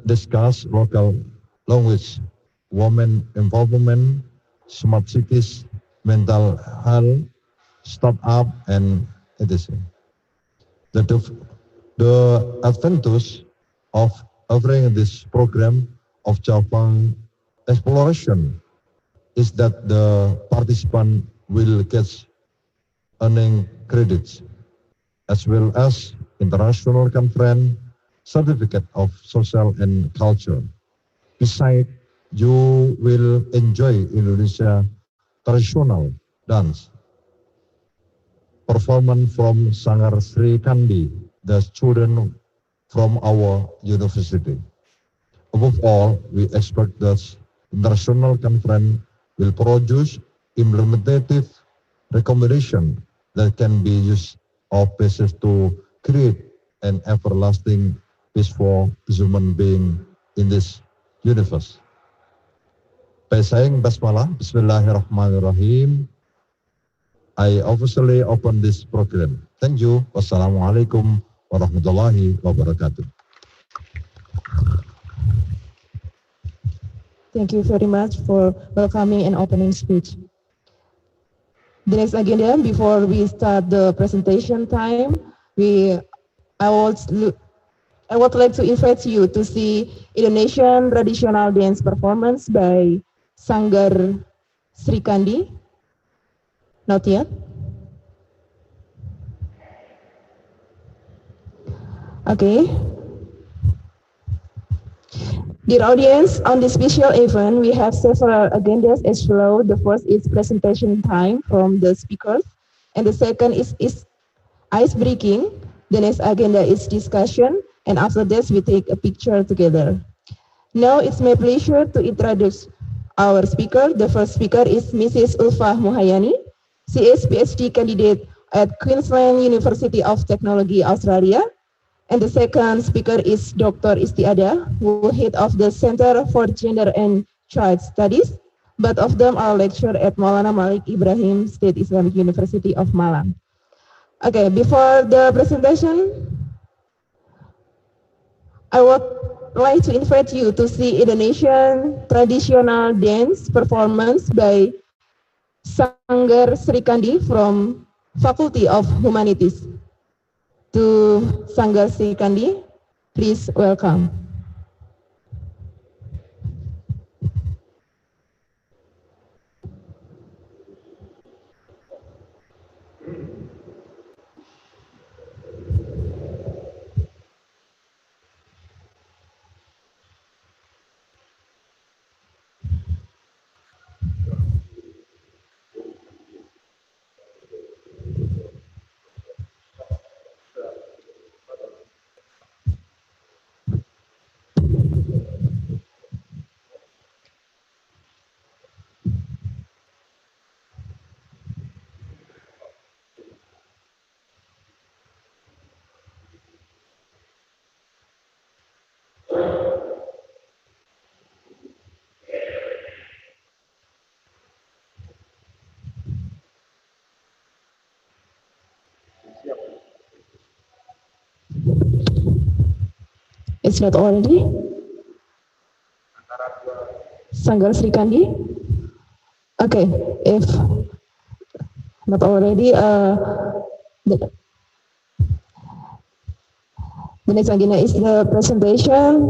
discuss local language, women empowerment, smart cities, mental health, startup, and etc. The, the advantage of offering this program of Java exploration is that the participant will get earning credits as well as international conference certificate of social and culture. Besides, you will enjoy Indonesia traditional dance performance from Sanggar Sri Kandi, the student from our university. Above all, we expect that international conference will produce implementative recommendation that can be used of basis to create an everlasting peaceful human being in this universe. By saying Basmalah, Bismillahirrahmanirrahim, I officially open this program. Thank you. Wassalamualaikum warahmatullahi wabarakatuh. Thank you very much for welcoming and opening speech. The next agenda, before we start the presentation time, I would like to invite you to see Indonesian traditional dance performance by Sanggar Sri Kandi. Not yet. Okay. Dear audience, on this special event, we have several agendas as follows. The first is presentation time from the speakers, and the second is ice breaking. The next agenda is discussion, and after this, we take a picture together. Now it's my pleasure to introduce our speaker. The first speaker is Mrs. Ulfa Muhayani. She is PhD candidate at Queensland University of Technology, Australia. And the second speaker is Dr. Istiada, who head of the Center for Gender and Child Studies. Both of them are lecturer at Maulana Malik Ibrahim State Islamic University of Malang. Okay, before the presentation, I would like to invite you to see Indonesian traditional dance performance by Sanggar Sri Kandi from Faculty of Humanities. To Sanggar Sri Kandi, please welcome. It's not already. Sanggar Sri Kandi. Okay, if not already, the next agenda is the presentation.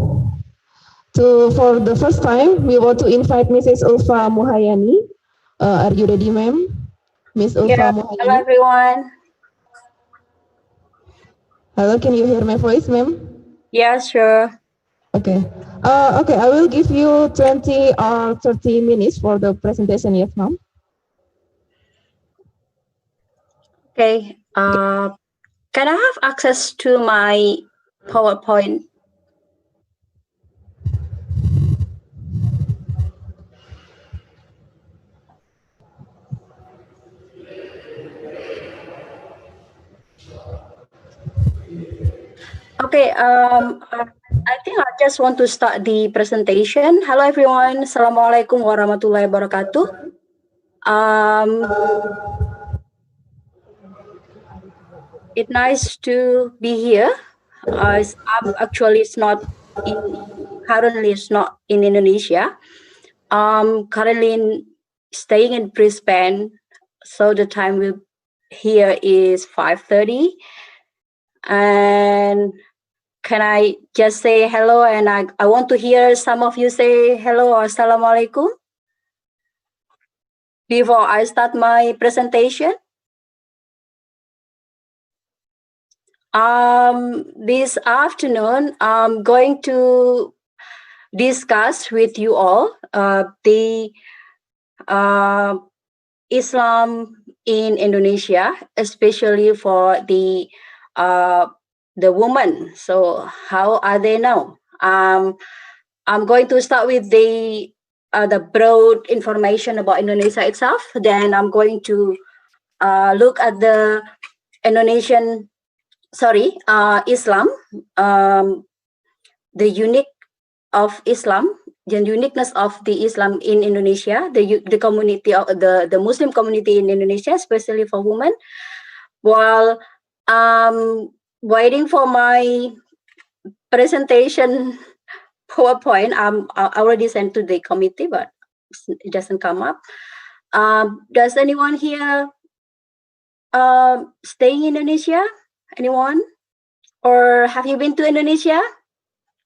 For the first time, we want to invite Mrs. Ulfa Muhayani. Are you ready, ma'am? Miss Ulfa Muhayani. Hello, everyone. Hello, can you hear my voice, ma'am? Yeah, sure. Okay. Okay, I will give you 20 or 30 minutes for the presentation, yes, ma'am? Okay. Can I have access to my PowerPoint? Okay, I think I just want to start the presentation. Hello, everyone. Assalamualaikum warahmatullahi wabarakatuh. It's nice to be here. I'm actually it's not currently is not in Indonesia. Currently staying in Brisbane, so the time here is 5:30. And can I just say hello? And I want to hear some of you say hello or assalamualaikum before I start my presentation. This afternoon, I'm going to discuss with you all the Islam in Indonesia, especially for the women. So how are they now? I'm going to start with the broad information about Indonesia itself. Then I'm going to look at the Islam, the unique of Islam, the uniqueness of the Islam in Indonesia, the community of the Muslim community in Indonesia, especially for women. While waiting for my presentation PowerPoint, I already sent to the committee, but it doesn't come up. Does anyone here staying in Indonesia? Anyone? Or have you been to Indonesia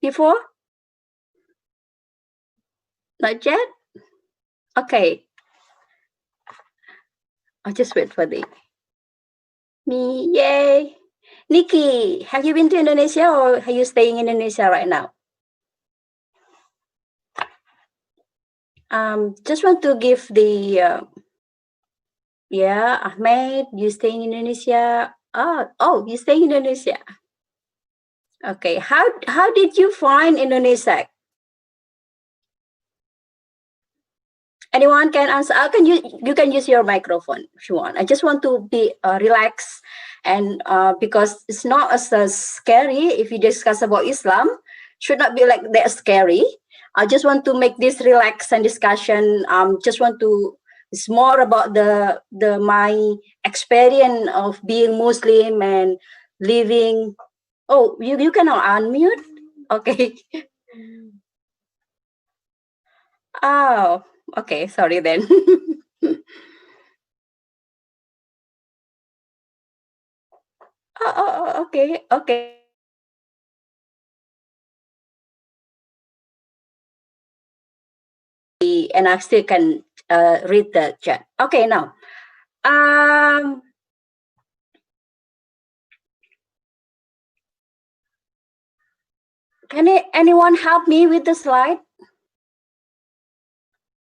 before? Not yet? Okay. I'll just wait for the me. Yay. Nikki, have you been to Indonesia or are you staying in Indonesia right now? Just want to give the Ahmed, you staying in Indonesia? Oh, you staying in Indonesia. Okay, how did you find Indonesia? Anyone can answer? You can use your microphone if you want. I just want to be relaxed, and because it's not as scary if you discuss about Islam, should not be like that scary. I just want to make this relaxed and discussion. Just want to. It's more about my experience of being Muslim and living. Oh, you cannot unmute. Okay. Oh. Okay, sorry then. Okay. And I still can read the chat. Okay, now. Can anyone help me with the slide?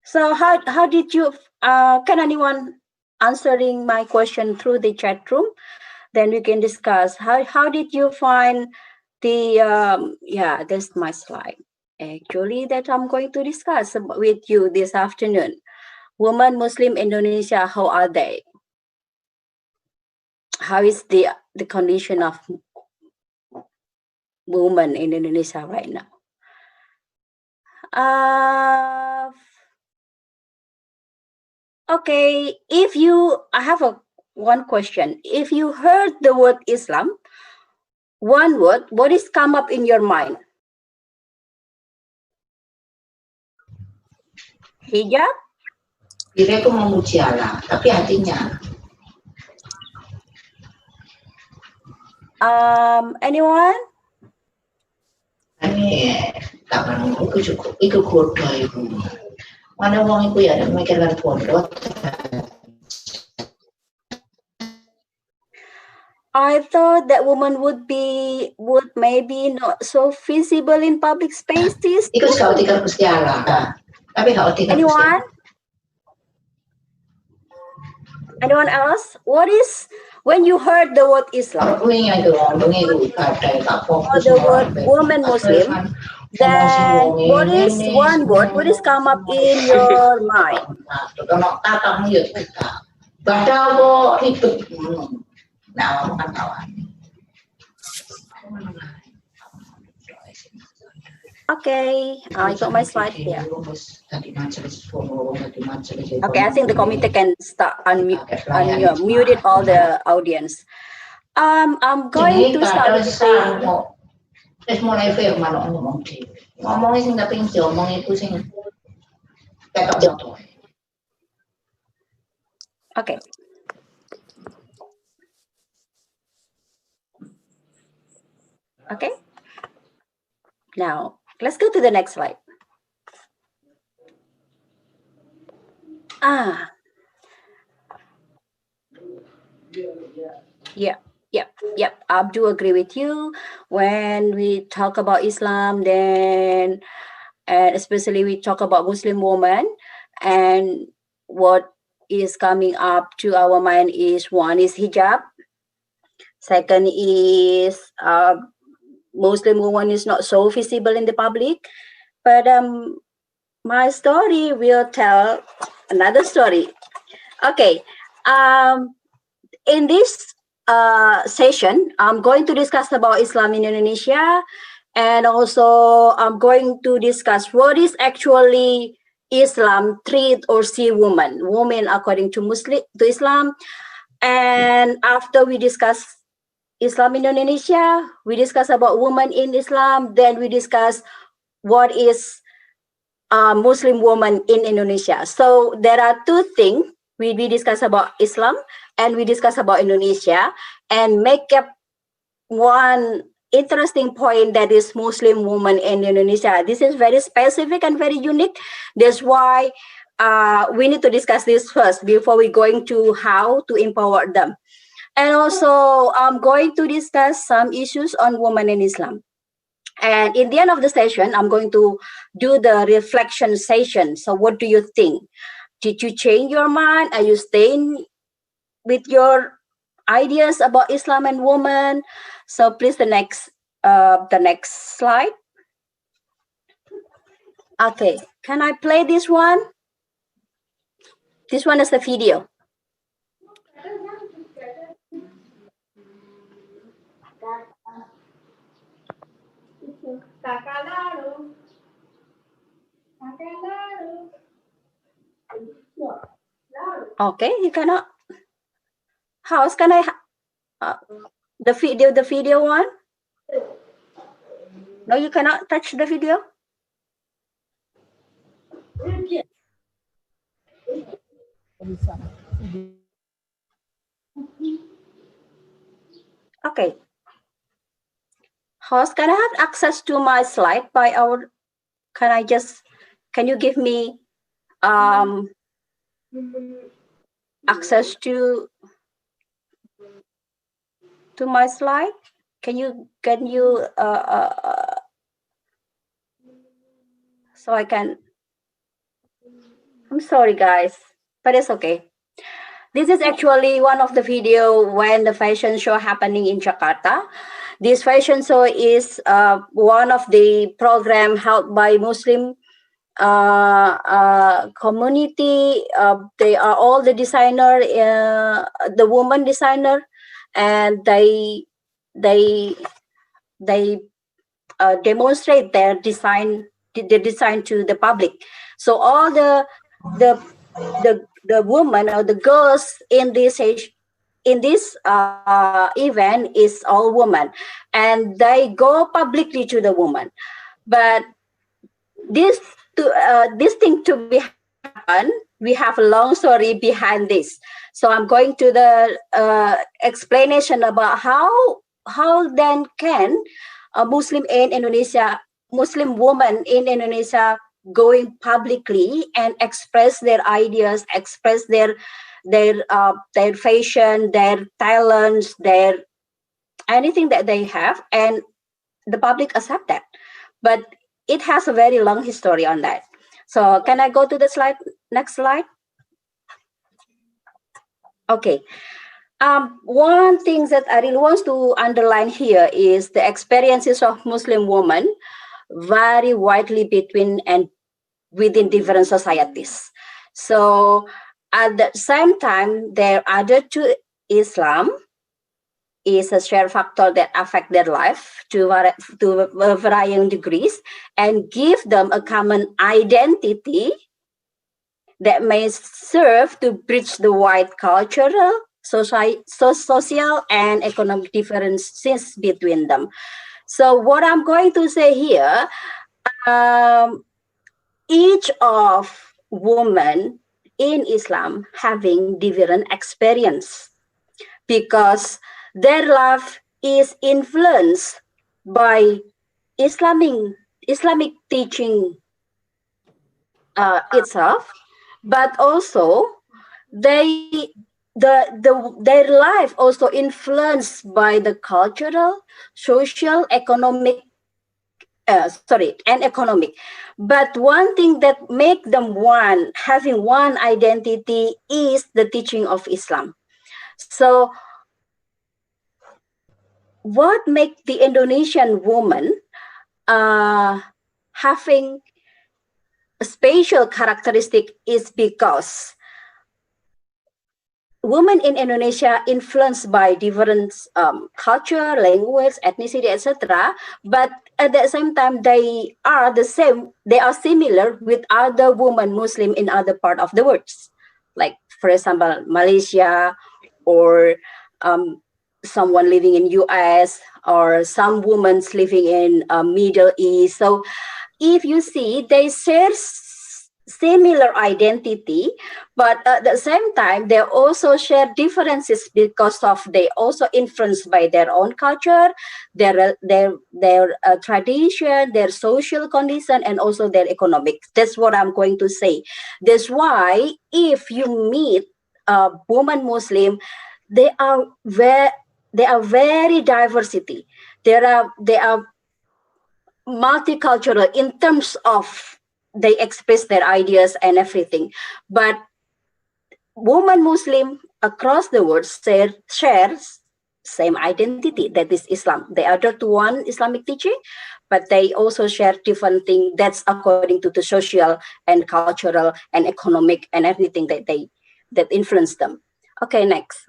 So how did you, can anyone answering my question through the chat room? Then we can discuss how did you find the, that's my slide. Actually, that I'm going to discuss with you this afternoon. Women Muslim Indonesia, how are they? How is the condition of women in Indonesia right now? Okay, I have one question. If you heard the word Islam, one word, what is come up in your mind? Hijab? Kira itu memuji Allah, tapi hatinya. Anyone? Ini kapan itu cukup, itu kuda itu. Mana wong itu ya memikirkan pondok. I thought that woman would maybe not so visible in public spaces. Itu kalau tinggal Gusti Allah. Tapi kalau tinggal Anyone? Anyone else? What is when you heard the word Islam or the word woman Muslim? Then what is one word? What is come up in your mind? Okay, I got my slide here. Okay, I think the committee can start muted all the audience. I'm going to start with Wis mulai fail manuk ngomong dhewe. Ngomongnya sing tapi sing diomong iku sing ketok nyoto. Okay. Okay. Now, let's go to the next slide. Yep. I do agree with you. When we talk about Islam, then, and especially we talk about Muslim woman, and what is coming up to our mind is, one is hijab, second is Muslim woman is not so visible in the public. But my story will tell another story. Okay. In this session, I'm going to discuss about Islam in Indonesia, and also I'm going to discuss what is actually Islam treat or see women according to Islam. And after we discuss Islam in Indonesia, we discuss about women in Islam, then we discuss what is Muslim woman in Indonesia. So there are two things. We discuss about Islam and we discuss about Indonesia, and make up one interesting point, that is Muslim woman in Indonesia. This is very specific and very unique. That's why we need to discuss this first before we going to how to empower them. And also I'm going to discuss some issues on women in Islam. And in the end of the session, I'm going to do the reflection session. So what do you think? Did you change your mind? Are you staying with your ideas about Islam and women? So please, the next slide. Okay, can I play this one? This one is the video. Okay, you cannot. How else can I? The video one? No, you cannot touch the video. Okay. Host, can I have access to my slide by our? Can you give me access to my slide? Can you so I can? I'm sorry, guys, but it's okay. This is actually one of the video when the fashion show happening in Jakarta. This fashion show is one of the program held by Muslim community. They are all the designer, the woman designer, and they demonstrate their design to the public. So all the women or the girls in this event is all women, and they go publicly to the woman. But this thing to be happen, we have a long story behind this. So I'm going to the explanation about how then can a Muslim woman in Indonesia going publicly and express their ideas, express their fashion, their talents, their anything that they have, and the public accept that. But it has a very long history on that. So can I go to the next slide? Okay. One thing that I really want to underline here is the experiences of Muslim women vary widely between and within different societies. So at the same time, their adhere to Islam is a shared factor that affect their life to varying degrees and give them a common identity that may serve to bridge the wide cultural, social, and economic differences between them. So what I'm going to say here, each of women in Islam having different experience because their life is influenced by Islamic teaching itself, but also they their life also influenced by the cultural, social, and economic. But one thing that make them one, having one identity, is the teaching of Islam. So what make the Indonesian woman having a special characteristic is because women in Indonesia influenced by different culture, language, ethnicity, etc. But at the same time, they are the same. They are similar with other women Muslim in other part of the world, like for example Malaysia, or someone living in US, or some women living in Middle East. So if you see, they share similar identity, but at the same time they also share differences because of they also influenced by their own culture, their tradition, their social condition, and also their economic. That's what I'm going to say. That's why if you meet a woman Muslim, they are very diversity. They are multicultural in terms of they express their ideas and everything. But women Muslim across the world shares same identity, that is Islam. They adhere to one Islamic teaching, but they also share different things that's according to the social and cultural and economic and everything that influence them. Okay, next.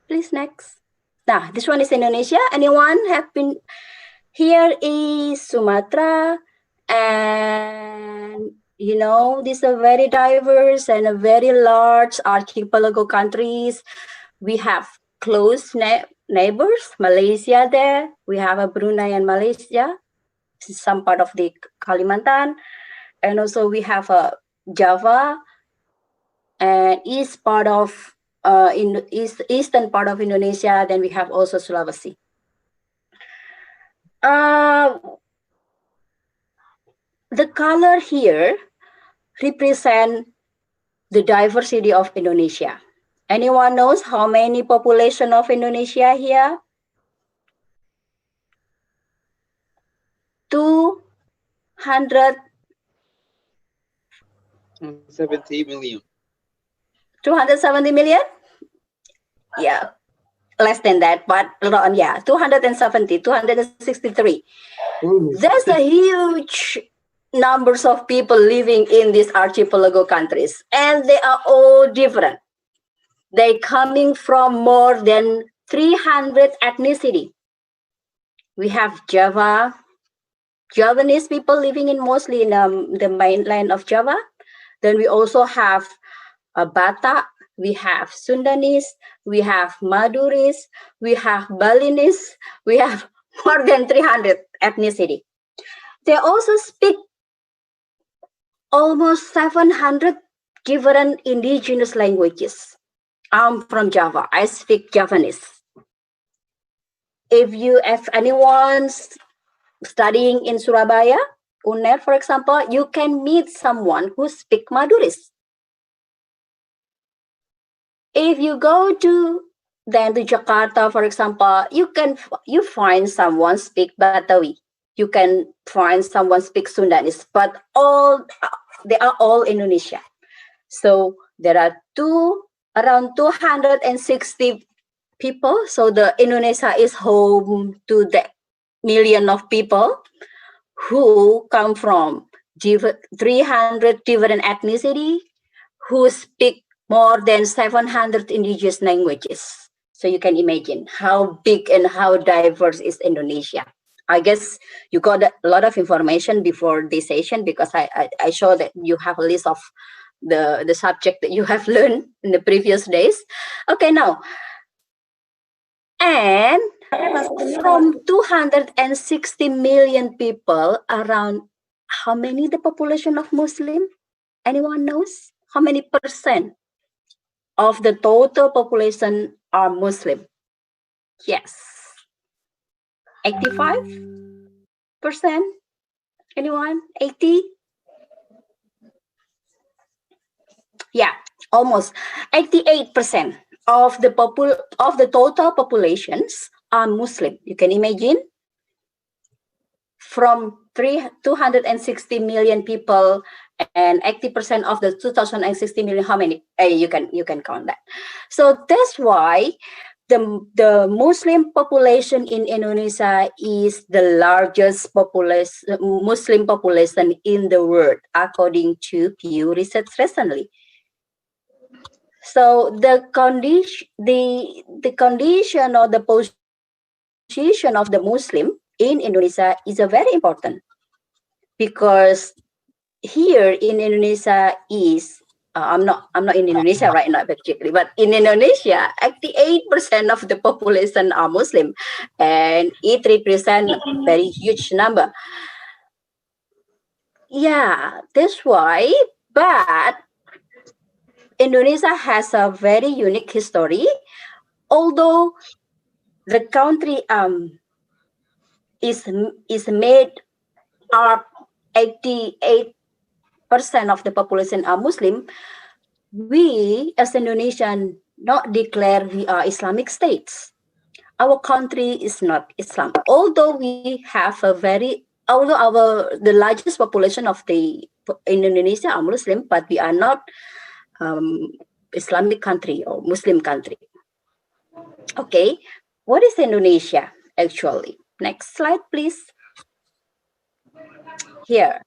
Please, next. Nah, this one is Indonesia. Anyone have been? Here is Sumatra, and you know, these are very diverse and a very large archipelago countries. We have close neighbors, Malaysia there. We have a Brunei and Malaysia, some part of the Kalimantan, and also we have a Java and east part of in eastern part of Indonesia. Then we have also Sulawesi. The color here represent the diversity of Indonesia. Anyone knows how many population of Indonesia here? 70 million. 270 million? Yeah, less than that, but around, yeah, 270, 263. There's a huge numbers of people living in these archipelago countries, and they are all different. They coming from more than 300 ethnicity. We have Javanese people living in mostly in the mainland of Java. Then we also have Batak, we have Sundanese, we have Maduris, we have Balinese, we have more than 300 ethnicity. They also speak almost 700 different indigenous languages. I'm from Java. I speak Javanese. If anyone's studying in Surabaya, UNER, for example, you can meet someone who speak Maduris. If you go to Jakarta, for example, you find someone speak Batawi. You can find someone speak Sundanese, but they are all Indonesia. So there are around 260 people. So the Indonesia is home to the million of people who come from 300 different ethnicity, who speak more than 700 indigenous languages. So you can imagine how big and how diverse is Indonesia. I guess you got a lot of information before this session because I show that you have a list of the subject that you have learned in the previous days. Okay, now And from 260 million people, around how many the population of Muslim? Anyone knows? How many percent of the total population are Muslim? Yes. 85%? Anyone? 80? Yeah, almost 88% of the total populations are Muslim. You can imagine, from 260 million people, and 80% of the 2060 million, how many? You can count that. So that's why the Muslim population in Indonesia is the largest Muslim population in the world, according to Pew Research recently. So the condition or the position of the Muslim in Indonesia is a very important, because here in Indonesia is I'm not in Indonesia right now particularly, but in Indonesia, 88% of the population are Muslim, and it represents a very huge number. Yeah, that's why. But Indonesia has a very unique history. Although the country is made up 88% of the population are Muslim, we as Indonesian not declare we are Islamic states. Our country is not Islam. Although we have the largest population of in Indonesia are Muslim, but we are not Islamic country or Muslim country. Okay, what is Indonesia actually? Next slide, please. Here.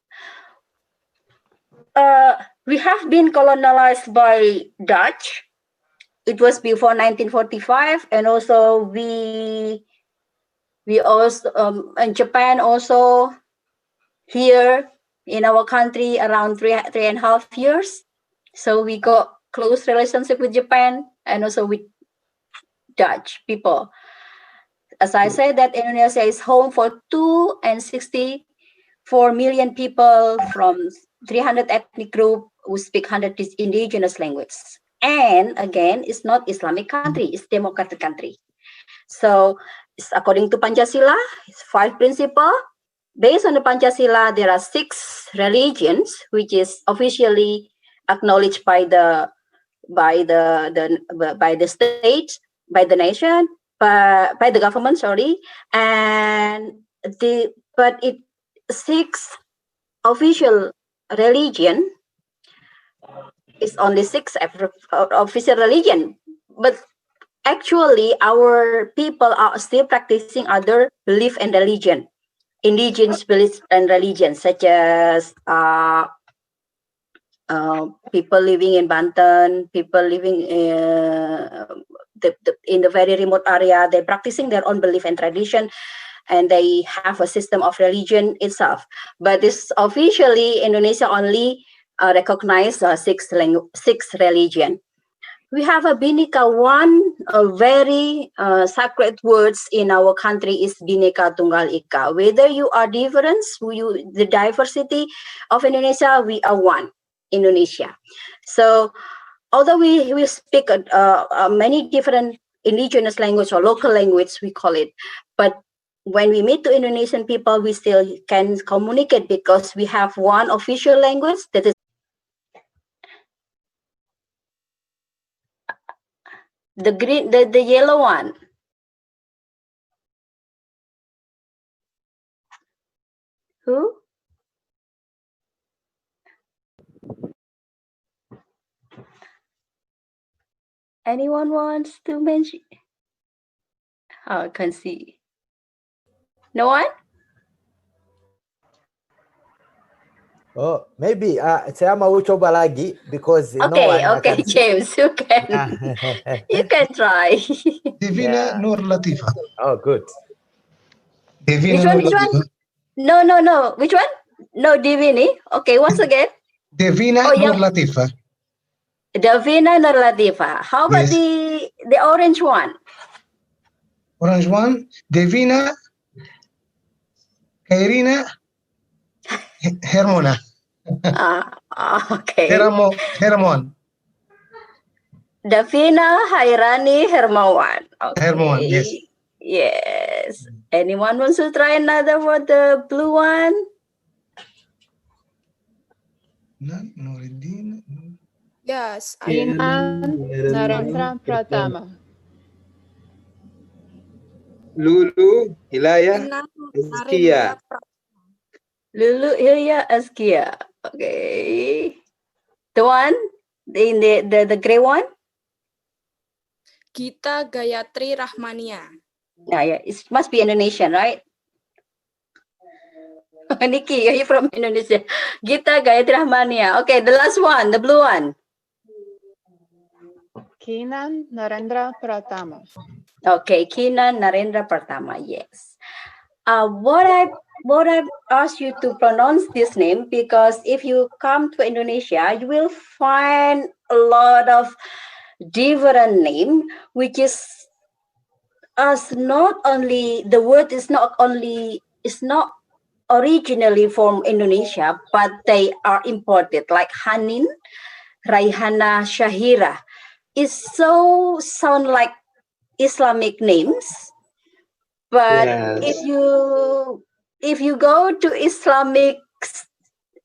We have been colonized by Dutch. It was before 1945, and also we also in Japan also, here in our country around three and a half years. So we got close relationship with Japan and also with Dutch people. As I said, that Indonesia is home for 264 million people from 300 ethnic group who speak 100 indigenous languages. And again, it's not Islamic country, it's democratic country. So according to Pancasila, it's 5 principles. Based on the Pancasila, there are 6 religions which is officially acknowledged by the state, by the nation, by the government, sorry, and but 6 official religion is only 6 official religion, but actually our people are still practicing other belief and religion, indigenous beliefs and religions, such as people living in Banten, people living in the very remote area, they're practicing their own belief and tradition, and they have a system of religion itself. But this officially, Indonesia only recognize 6 religion. We have a Bhinneka. One very sacred words in our country is Bhinneka Tunggal Ika. Whether you are different, the diversity of Indonesia, we are one, Indonesia. So although we speak many different indigenous language or local language, we call it, but when we meet to Indonesian people, we still can communicate because we have one official language, that is the yellow one. Who? Anyone wants to mention? Oh, I can see. No one? Oh, maybe saya mau coba lagi because no one Okay, akan James, you can you can try. Devina Nur Latifah. Oh, good. Devina Nur Which one? Latifah. No. Which one? No, Divini. Okay, once again. Devina Nur Latifah. Devina Nur Latifah. How about Yes. the orange one? Orange one, Devina, Kairina, Hermona. Okay. Hermon. Davina Hairani Hermawan. Okay. Hermon, yes. Yes. Anyone wants to try another for the blue one? Nuruddin. Yes, Kinan, Narendra Pratama. Lulu, Hilaya, Kinan Azkia. Lulu Hilya Askia. Okay. The one in the gray one? Gita Gayatri Rahmania. Yeah, it must be Indonesian, right? Nikki, are you from Indonesia? Gita Gayatri Rahmania. Okay, the last one, the blue one. Kinan Narendra Pratama. Okay, Kinan Narendra Pratama. Yes. What I asked you to pronounce this name, because if you come to Indonesia, you will find a lot of different name, which is not only the word is not originally from Indonesia, but they are imported, like Hanin, Raihana, Shahira. It so sound like Islamic names, but Yes. if you go to Islamic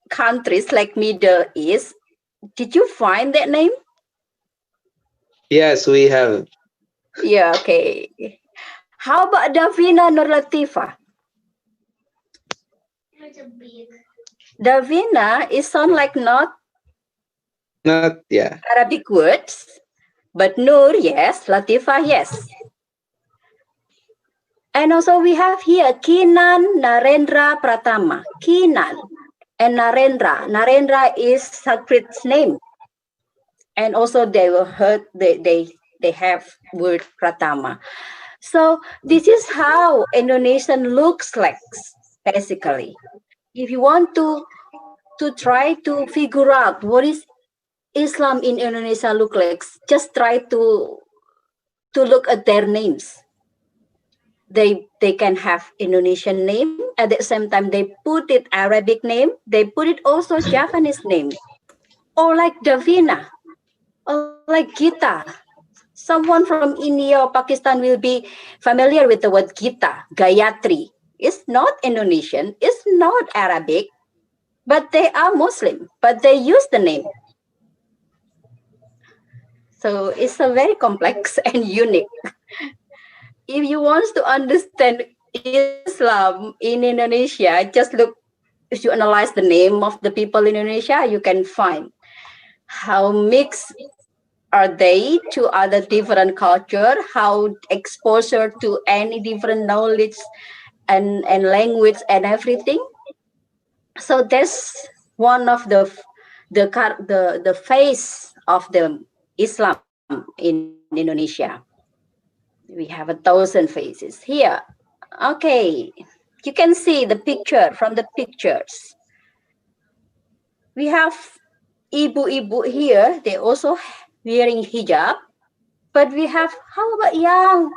countries like Middle East, did you find that name? Yes, we have. Yeah, okay. How about Davina Nur Latifah? Davina is sound like not Yeah. Arabic words, but Nur, yes. Latifah, yes. And also we have here Kinan Narendra Pratama. Kinan and Narendra. Narendra is Sanskrit's name. And also they were heard they have word Pratama. So this is how Indonesian looks like, basically. If you want to try to figure out what is Islam in Indonesia look like, just try to look at their names. They can have Indonesian name, at the same time they put it Arabic name, they put it also Japanese name, or like Davina, or like Gita. Someone from India or Pakistan will be familiar with the word Gita. Gayatri. It's not Indonesian, it's not Arabic, but they are Muslim, but they use the name. So it's a very complex and unique. If you want to understand Islam in Indonesia, just look, if you analyze the name of the people in Indonesia, you can find how mixed are they to other different culture, how exposure to any different knowledge and language and everything. So that's one of the face of the Islam in Indonesia. We have 1,000 faces here. Okay, you can see the picture from the pictures. We have ibu-ibu here. They also wearing hijab. But we have, how about young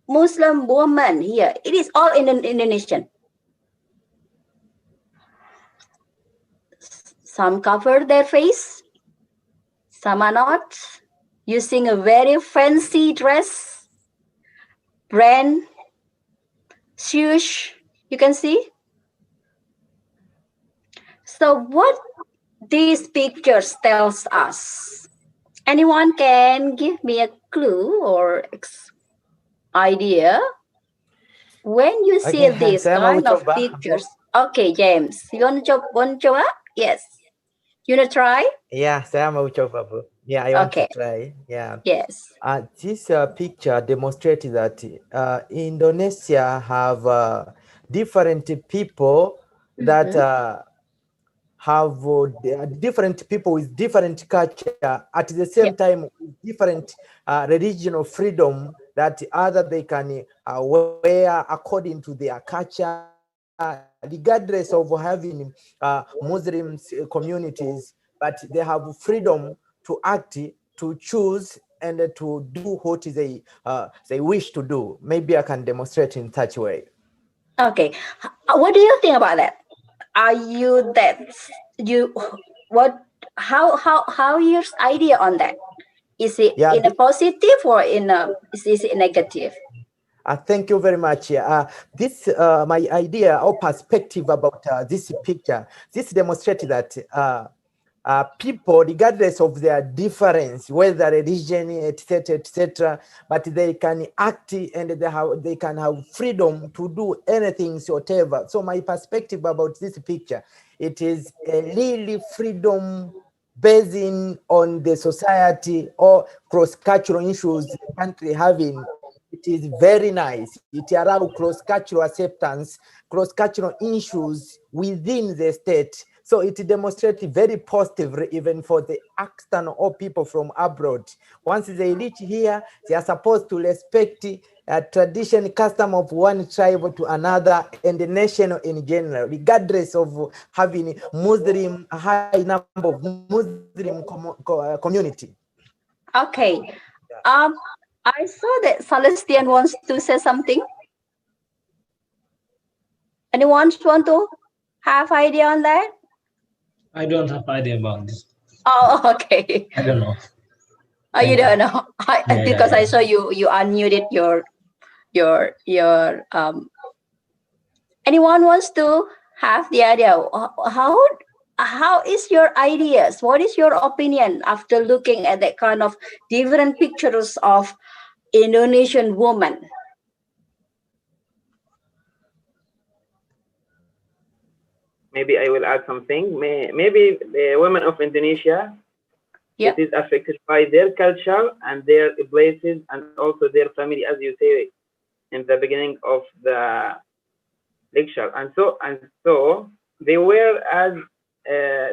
Muslim woman here? It is all in Indonesian. Some cover their face, some are not, using a very fancy dress, brand, shoes, you can see. So what these pictures tells us? Anyone can give me a clue or idea? When you see these kind of pictures, okay, James, you want to coba? Yes. You want to try? Yeah, saya mau coba, Bu. Yeah, I want to try. Yeah. Yes. This picture demonstrates that Indonesia have different people that have different people with different culture at the same time, different regional freedom that other they can wear according to their culture, regardless of having Muslim communities, but they have freedom to act, to choose and to do what they wish to do. Maybe I can demonstrate in such way. Okay, what do you think about that? Are you that you what? How your idea on that? Is it Yeah, in a positive or in a is it negative? Thank you very much. This my idea or perspective about this picture. This demonstrates that people, regardless of their difference, whether religion, etc., but they can act and they can have freedom to do anything, whatever. So my perspective about this picture, it is a really freedom based on the society or cross-cultural issues the country having. It is very nice. It allows cross-cultural acceptance, cross-cultural issues within the state. So it demonstrates very positive even for the external or people from abroad. Once they reach here, they are supposed to respect tradition, custom of one tribe to another and the nation in general, regardless of having Muslim, a high number of Muslim community. Okay. I saw that Celestian wants to say something. Anyone want to have idea on that? I don't have idea about this. Oh, okay. I don't know. Oh, you don't know. Because I Yeah. saw you unmuted your anyone wants to have the idea how is your ideas? What is your opinion after looking at that kind of different pictures of Indonesian women? Maybe I will add something. Maybe the women of Indonesia, Yep. it is affected by their culture and their places and also their family, as you say in the beginning of the lecture. And so they were as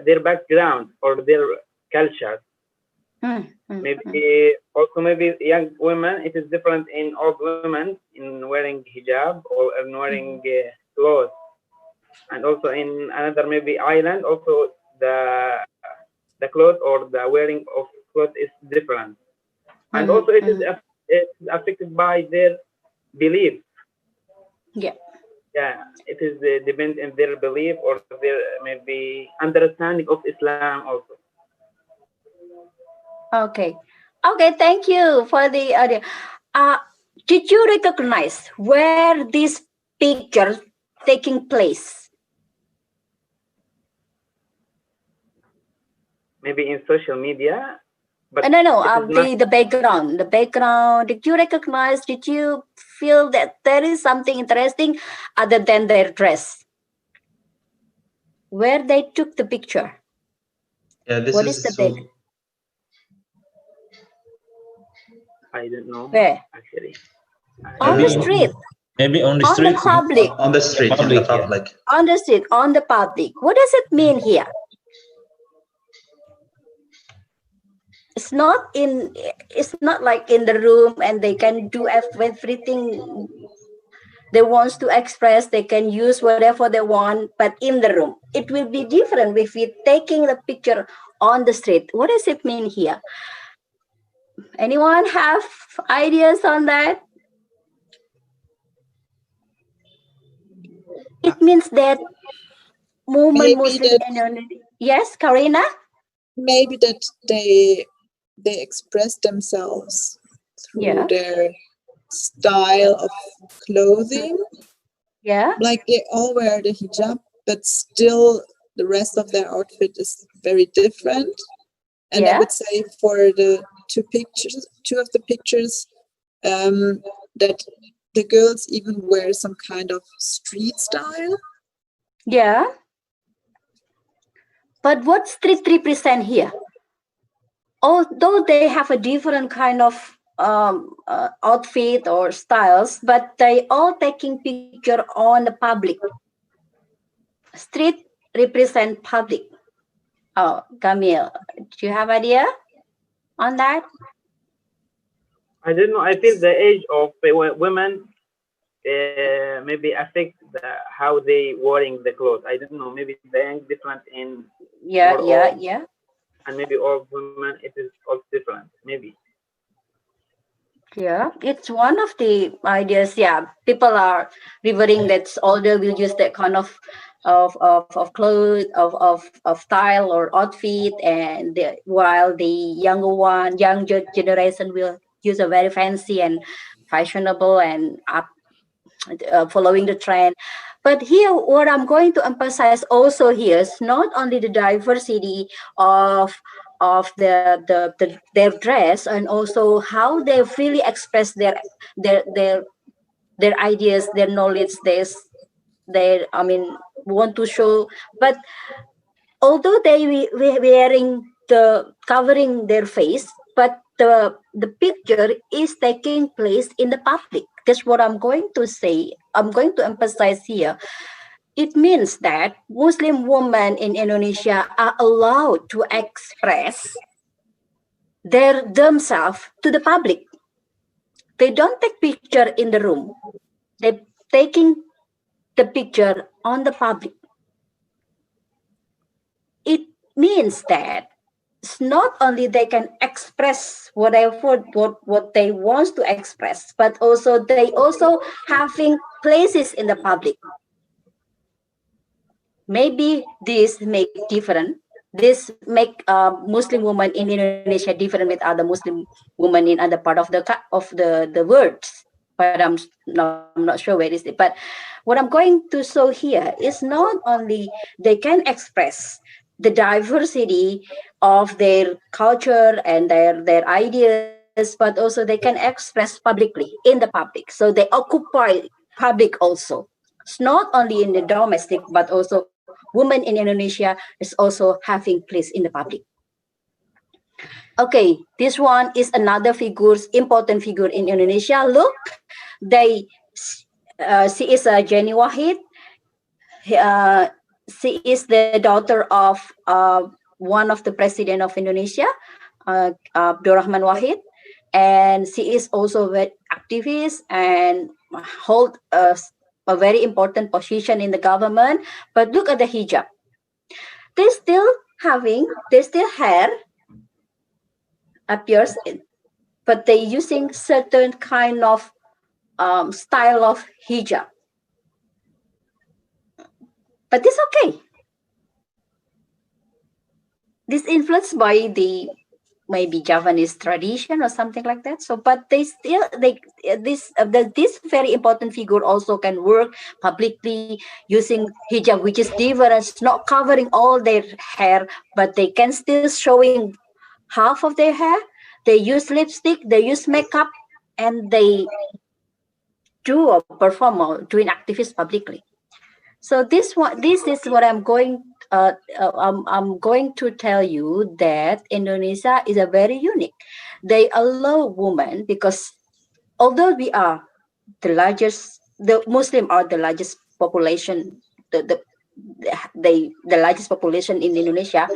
their background or their culture. Maybe also maybe young women, it is different in old women in wearing hijab or in wearing clothes. And also in another maybe island, also the clothes or the wearing of clothes is different. And also it is affected by their belief. Yeah. Yeah, it is depends on their belief or their maybe understanding of Islam also. Okay. Okay, thank you for the idea. Did you recognize where this picture taking place? Maybe in social media, but No. The background. The background. Did you recognize? Did you feel that there is something interesting other than their dress? Where they took the picture? Yeah, this What is is the so. big? I don't know. Where? Actually. On the street. Maybe on the On street. the public. On the street, in the public. On the street, on the public. What does it mean here? It's not like in the room and they can do everything they want to express. They can use whatever they want, but in the room it will be different if we're taking the picture on the street. What does it mean here? Anyone have ideas on that? It means that movement Muslim Indonesia. Yes, Karina? Maybe that they express themselves through their style of clothing. Yeah. Like they all wear the hijab, but still the rest of their outfit is very different. And I would say for the two of the pictures, that the girls even wear some kind of street style. Yeah. But what street represent here? Although they have a different kind of outfit or styles, but they all taking picture on the public. Street represent public. Oh, Camille, do you have idea on that? I don't know. I feel the age of women maybe affect how they wearing the clothes. I don't know. Maybe the young different in yeah. And maybe all women it is also different. Maybe. Yeah, it's one of the ideas. Yeah, people are revering that older will use that kind of clothes of style or outfit, and while the younger generation will use a very fancy and fashionable and up following the trend. But here, what I'm going to emphasize also here is not only the diversity of their dress, and also how they freely express their their their ideas, their knowledge, their I mean want to show. But although they wearing the covering their face, but the picture is taking place in the public. That's what I'm going to say. I'm going to emphasize here. It means that Muslim women in Indonesia are allowed to express themselves to the public. They don't take picture in the room. They're taking the picture on the public. It means that it's not only they can express whatever what they want to express, but also they also having places in the public. Maybe this make different. This make Muslim woman in Indonesia different with other Muslim women in other part of the world. But I'm not sure where is it. But what I'm going to show here is not only they can express the diversity of their culture and their ideas, but also they can express publicly in the public. So they occupy public also. It's not only in the domestic, but also women in Indonesia is also having place in the public. Okay, this one is another important figure in Indonesia. Look, she is a Jenny Wahid. She is the daughter of one of the president of Indonesia, Abdurrahman Wahid, and she is also very activist and hold a very important position in the government. But look at the hijab. They still hair appears, but they using certain kind of style of hijab. But it's okay. This influenced by the maybe Javanese tradition or something like that. So, but this very important figure also can work publicly using hijab, which is different. It's not covering all their hair, but they can still showing half of their hair. They use lipstick, they use makeup, and they do or perform or doing activists publicly. So this is what I'm going to tell you, that Indonesia is a very unique. They allow women because although we are the Muslim are the largest population, the largest population in Indonesia,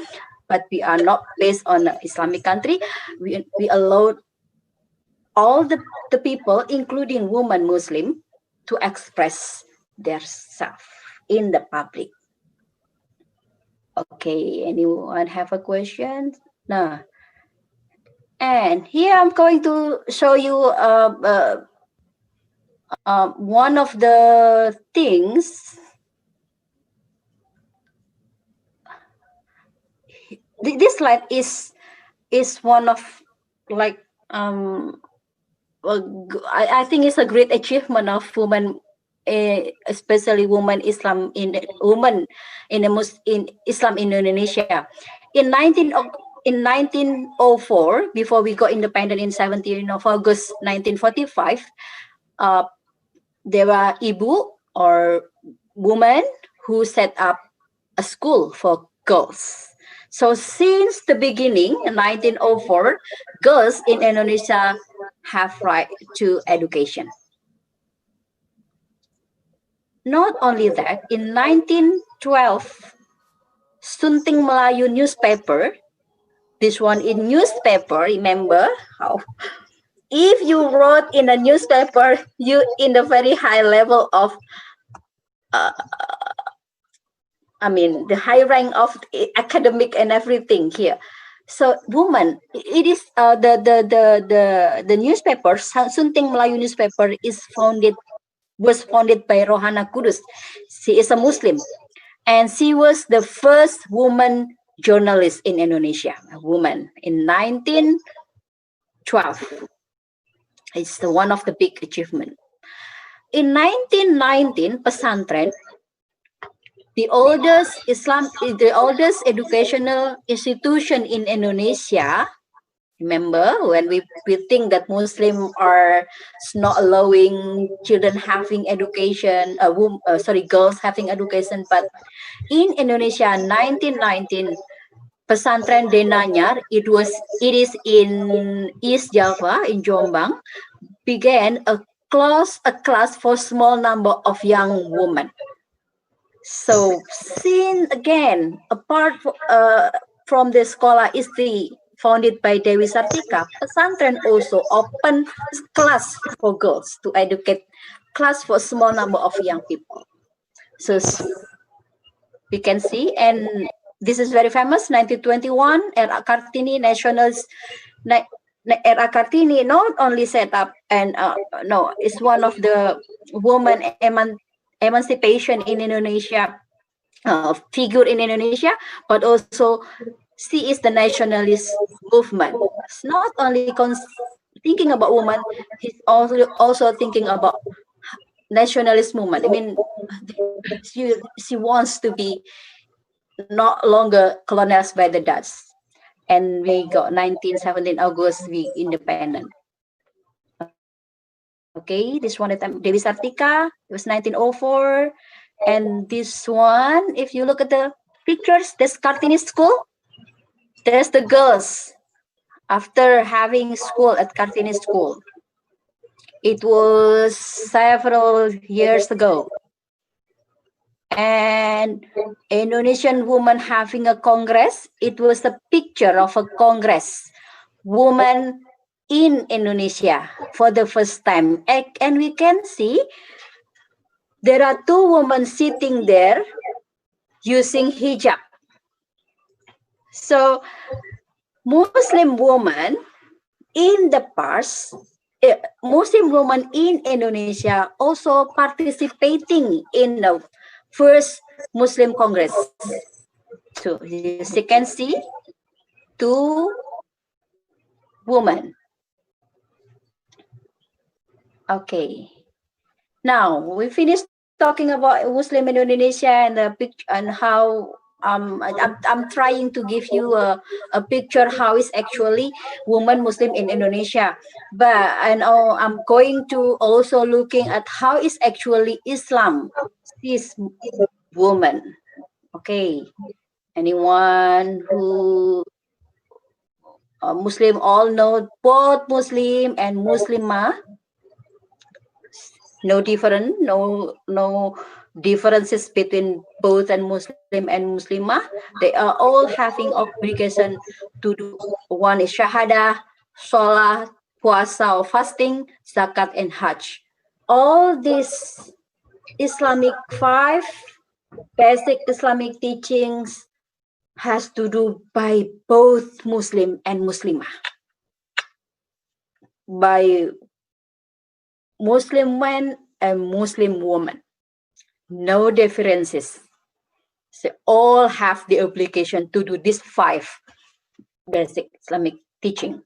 but we are not based on an Islamic country. We allow all the people, including women Muslim, to express their self in the public. Okay, anyone have a question? No. And here I'm going to show you one of the things. This slide is one of like I think it's a great achievement of women, especially women Islam in Islam in Indonesia. In 1904, before we got independent in 17 of August 1945, there were ibu or women who set up a school for girls. So since the beginning, in 1904, girls in Indonesia have right to education. Not only that, in 1912, Sunting Melayu newspaper, this one in newspaper, remember how if you wrote in a newspaper, you in the very high level of the high rank of academic and everything here. So woman, it is the newspaper, Sunting Melayu newspaper was founded by Rohana Kudus. She is a Muslim, and she was the first woman journalist in Indonesia, a woman in 1912. It's one of the big achievement. In 1919, pesantren, the oldest educational institution in Indonesia. Remember when we think that Muslim are not allowing children having education, girls having education, but in Indonesia, 1919, pesantren Denanyar, it is in East Java in Jombang, began a class for small number of young women. So, since again, apart from the Sekolah Istri founded by Dewi Sartika, pesantren also open class for girls to educate, class for small number of young people. So we can see, and this is very famous, 1921, Era Kartini Nationals. Era Kartini not only set up and it's one of the woman emancipation in Indonesia, figure in Indonesia, but also she is the nationalist movement. It's not only thinking about women, he's also thinking about nationalist movement. I mean, she wants to be not longer colonized by the Dutch. And we got 1917 August, we independent. Okay, this one is Dewi Sartika, it was 1904. And this one, if you look at the pictures, this Kartini school, there's the girls after having school at Kartini school. It was several years ago. And Indonesian woman having a congress, it was a picture of a congress, woman in Indonesia for the first time. And we can see there are two women sitting there using hijab. So Muslim woman in the past, Muslim woman in Indonesia also participating in the first Muslim Congress. So as you can see, two women. Okay. Now we finished talking about Muslim in Indonesia and the picture and how I'm trying to give you a picture how is actually woman Muslim in Indonesia. But I'm going to also looking at how is actually Islam is woman. Okay. Anyone who Muslim all know both Muslim and Muslimah. No differences between both and Muslim and Muslimah. They are all having obligation to do. One is Shahada, Salah, Puasa or fasting, Zakat and Hajj. All these Islamic 5 basic Islamic teachings has to do by both Muslim and Muslimah. By Muslim men and Muslim women. No differences. So all have the obligation to do these 5 basic Islamic teaching.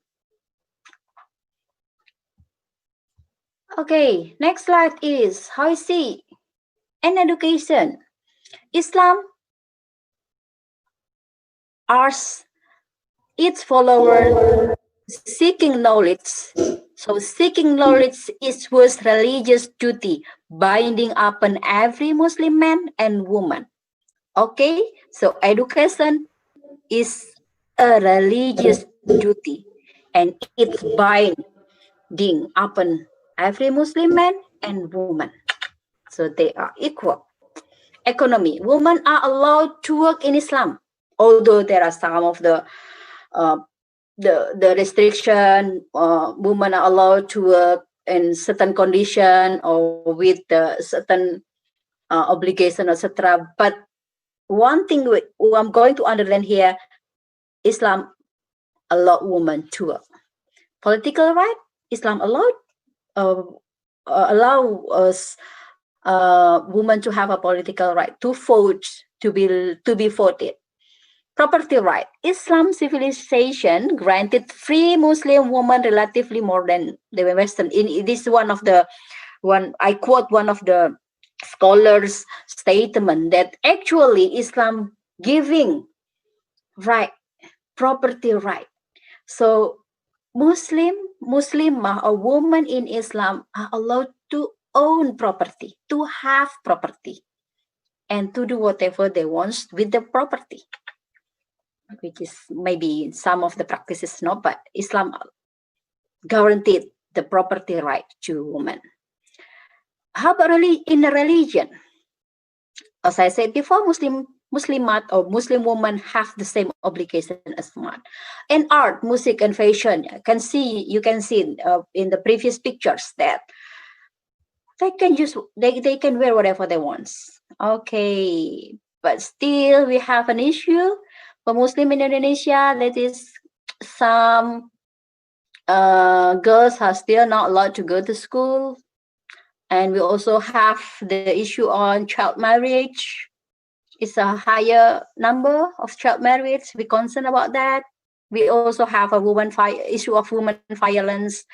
Okay, next slide is how you see in education. Islam asks its followers seeking knowledge. So seeking knowledge is was religious duty binding upon every Muslim man and woman. Okay, so education is a religious duty and it's binding upon every Muslim man and woman. So they are equal. Economy. Women are allowed to work in Islam, although there are some of the restriction. Women are allowed to work in certain condition or with certain obligation, etc. But one thing I'm going to underline here, Islam allow women to work. Political right, Islam allow us women to have a political right to vote, to be voted. Property right, Islam civilization granted free Muslim women relatively more than the Western. This is I quote one of the scholars' statement that actually Islam giving right, property right. So Muslimah, a woman in Islam, are allowed to own property, to have property, and to do whatever they want with the property, which is maybe some of the practices not, but Islam guaranteed the property right to women. How about in the religion? As I said before, Muslimat or Muslim women have the same obligation as man. In art, music, and fashion, you can see in the previous pictures that they can wear whatever they want. Okay, but still we have an issue for Muslim in Indonesia. That is, some girls are still not allowed to go to school, and we also have the issue on child marriage. It's a higher number of child marriage. We're concerned about that. We also have a issue of women violence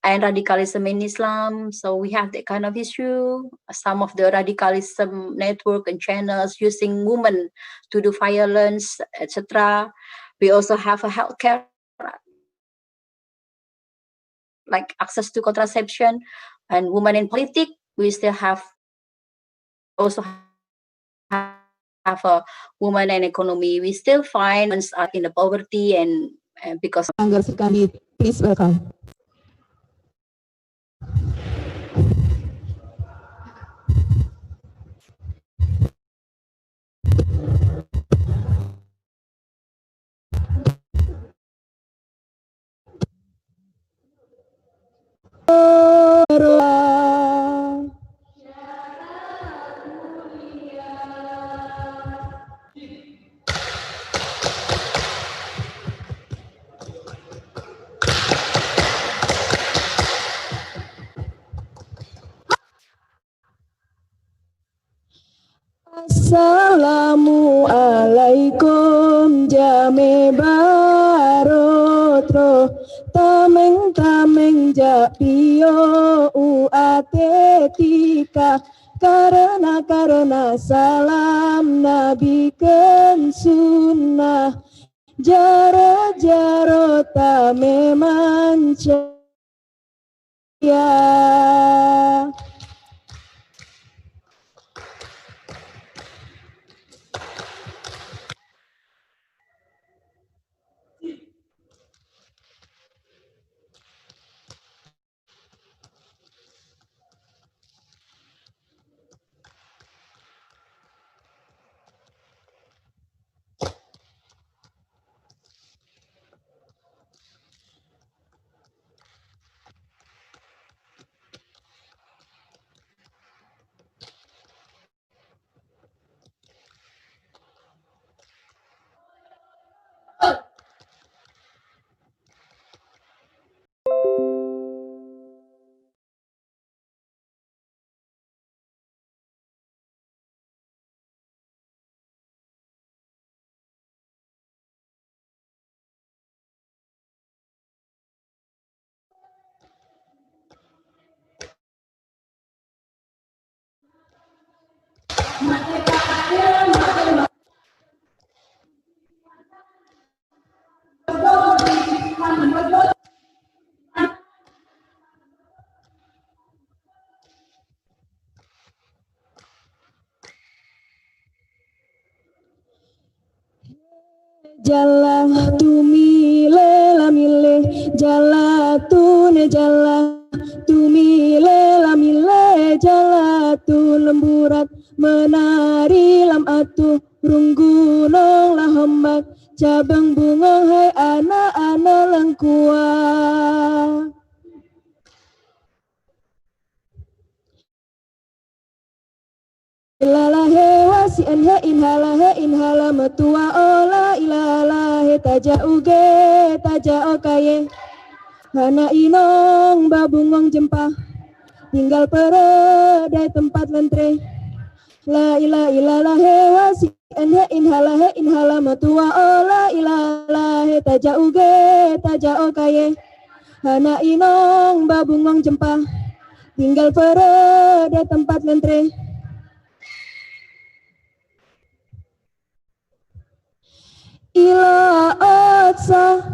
and radicalism in Islam. So we have that kind of issue. Some of the radicalism network and channels using women to do violence, etc. We also have a healthcare, like access to contraception, and women in politics. We still also have a woman and economy. We still find women are in the poverty and because. Please welcome. Assalamualaikum jame barotro tameng japio uatetika karena salam nabi ken sunnah jaro tame manca ya. Jalla tumile lamile jalla tune jalla tumile lamile jalla tu lemburat menari lam atu runggunong lah hembak cabang bunga hai anak-anak lengkua. Ilalahe wasian he inhala metua ola ilalahe he taja uge taja okaye hana inong babungong jempah tinggal peredai tempat lentre la ila ilalah he wasi he inhala matua oh la ilalah he taja uge taja okaye hana inong babungong jempah tinggal peredai tempat lentre ila otsa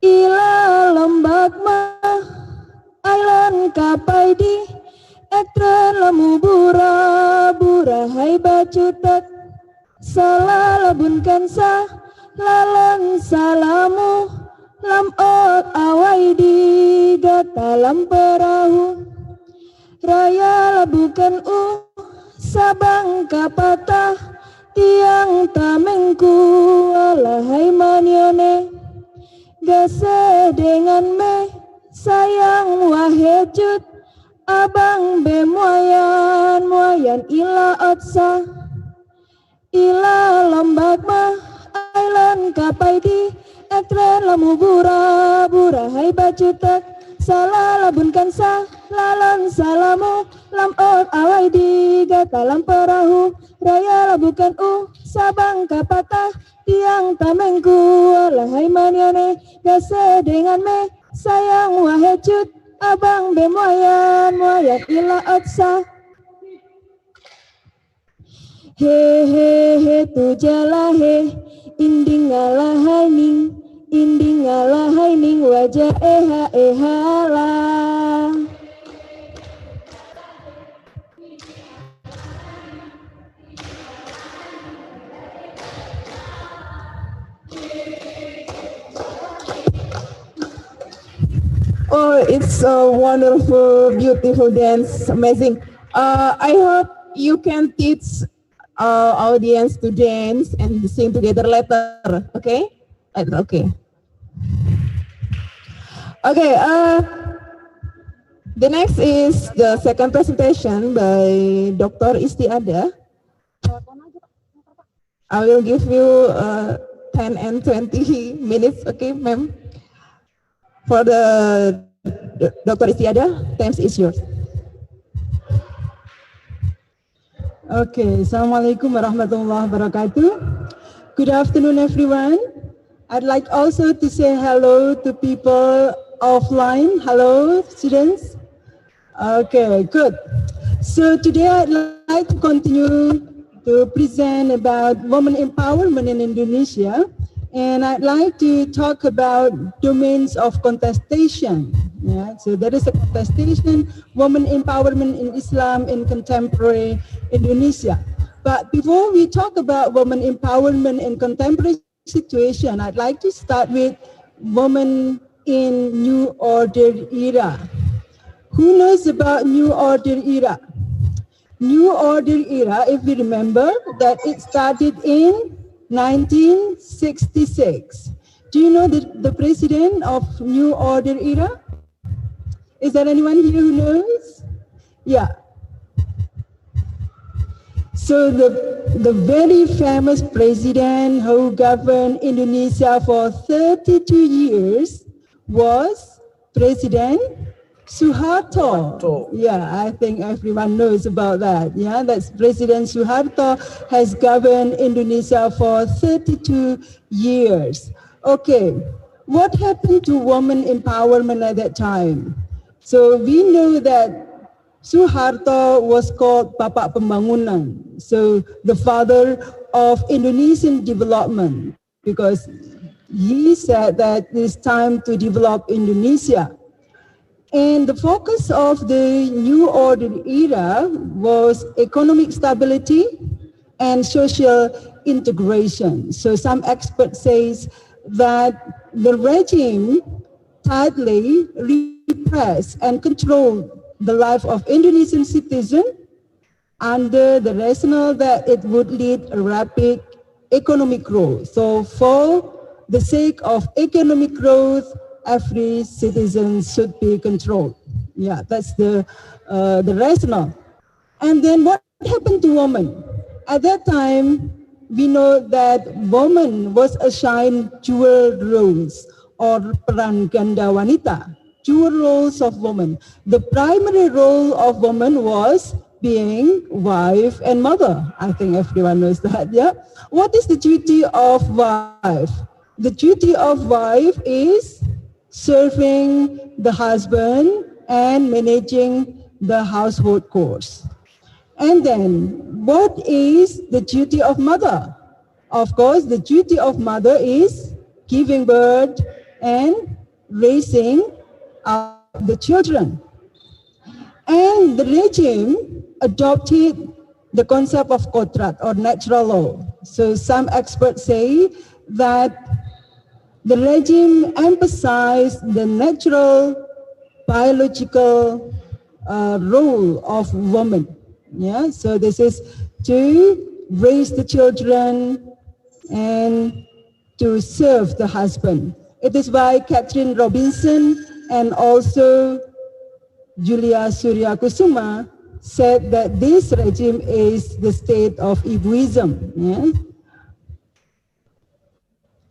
ila lembak mah ailan kapai di ekran lemu bura hai bacutek salah labun kansa lalang salamu lam ot awai di gata lam perahu raya labukan sabang kapatah tiang tamengku alahai manione gase dengan me sayang wahejut abang be muayan ila otsa ila lombak mah ailan kapai di ekren lamu bura hai bacutek salah labun kansa lalan salamu lam ot awai di gata lam perahu raya labukan sabang kapatah tiang tamengku alahai maniane gase dengan me sayang wahejut abang be muayan ila otsa he tu jala he inding alahai ning wajah ehala Oh, it's a wonderful, beautiful dance, amazing. I hope you can teach our audience to dance and sing together later, okay? Okay. Okay, the next is the second presentation by Dr. Istiada. I will give you 10 and 20 minutes, okay, ma'am? For the Dr. Istiada, time is yours. Okay, Assalamualaikum warahmatullahi wabarakatuh. Good afternoon, everyone. I'd like also to say hello to people offline. Hello, students. Okay, good. So today I'd like to continue to present about women empowerment in Indonesia. And I'd like to talk about domains of contestation. Yeah, so there is a contestation, women empowerment in Islam in contemporary Indonesia. But before we talk about women empowerment in contemporary situation, I'd like to start with women in New Order era. Who knows about New Order era? New Order era, if we remember, that it started in 1966. Do you know the president of New Order era? Is there anyone here who knows? Yeah. So the very famous president who governed Indonesia for 32 years was President Suharto. Yeah, I think everyone knows about that. Yeah, that's President Suharto has governed Indonesia for 32 years. Okay, what happened to women empowerment at that time? So we know that Suharto was called Bapak Pembangunan, so the father of Indonesian development, because he said that it's time to develop Indonesia. And the focus of the New Order era was economic stability and social integration. So some experts say that the regime tightly repressed and controlled the life of Indonesian citizens under the rationale that it would lead a rapid economic growth. So for the sake of economic growth, every citizen should be controlled. Yeah, that's the rationale. And then what happened to women? At that time, we know that woman was assigned dual roles or peran ganda wanita, dual roles of woman. The primary role of woman was being wife and mother. I think everyone knows that, yeah? What is the duty of wife? The duty of wife is serving the husband and managing the household chores. And then, what is the duty of mother? Of course, the duty of mother is giving birth and raising the children. And the regime adopted the concept of kontrak or natural law. So some experts say that the regime emphasized the natural biological role of woman. Yeah, so this is to raise the children and to serve the husband. It is why Catherine Robinson and also Julia Surya Kusuma said that this regime is the state of egoism. Yeah?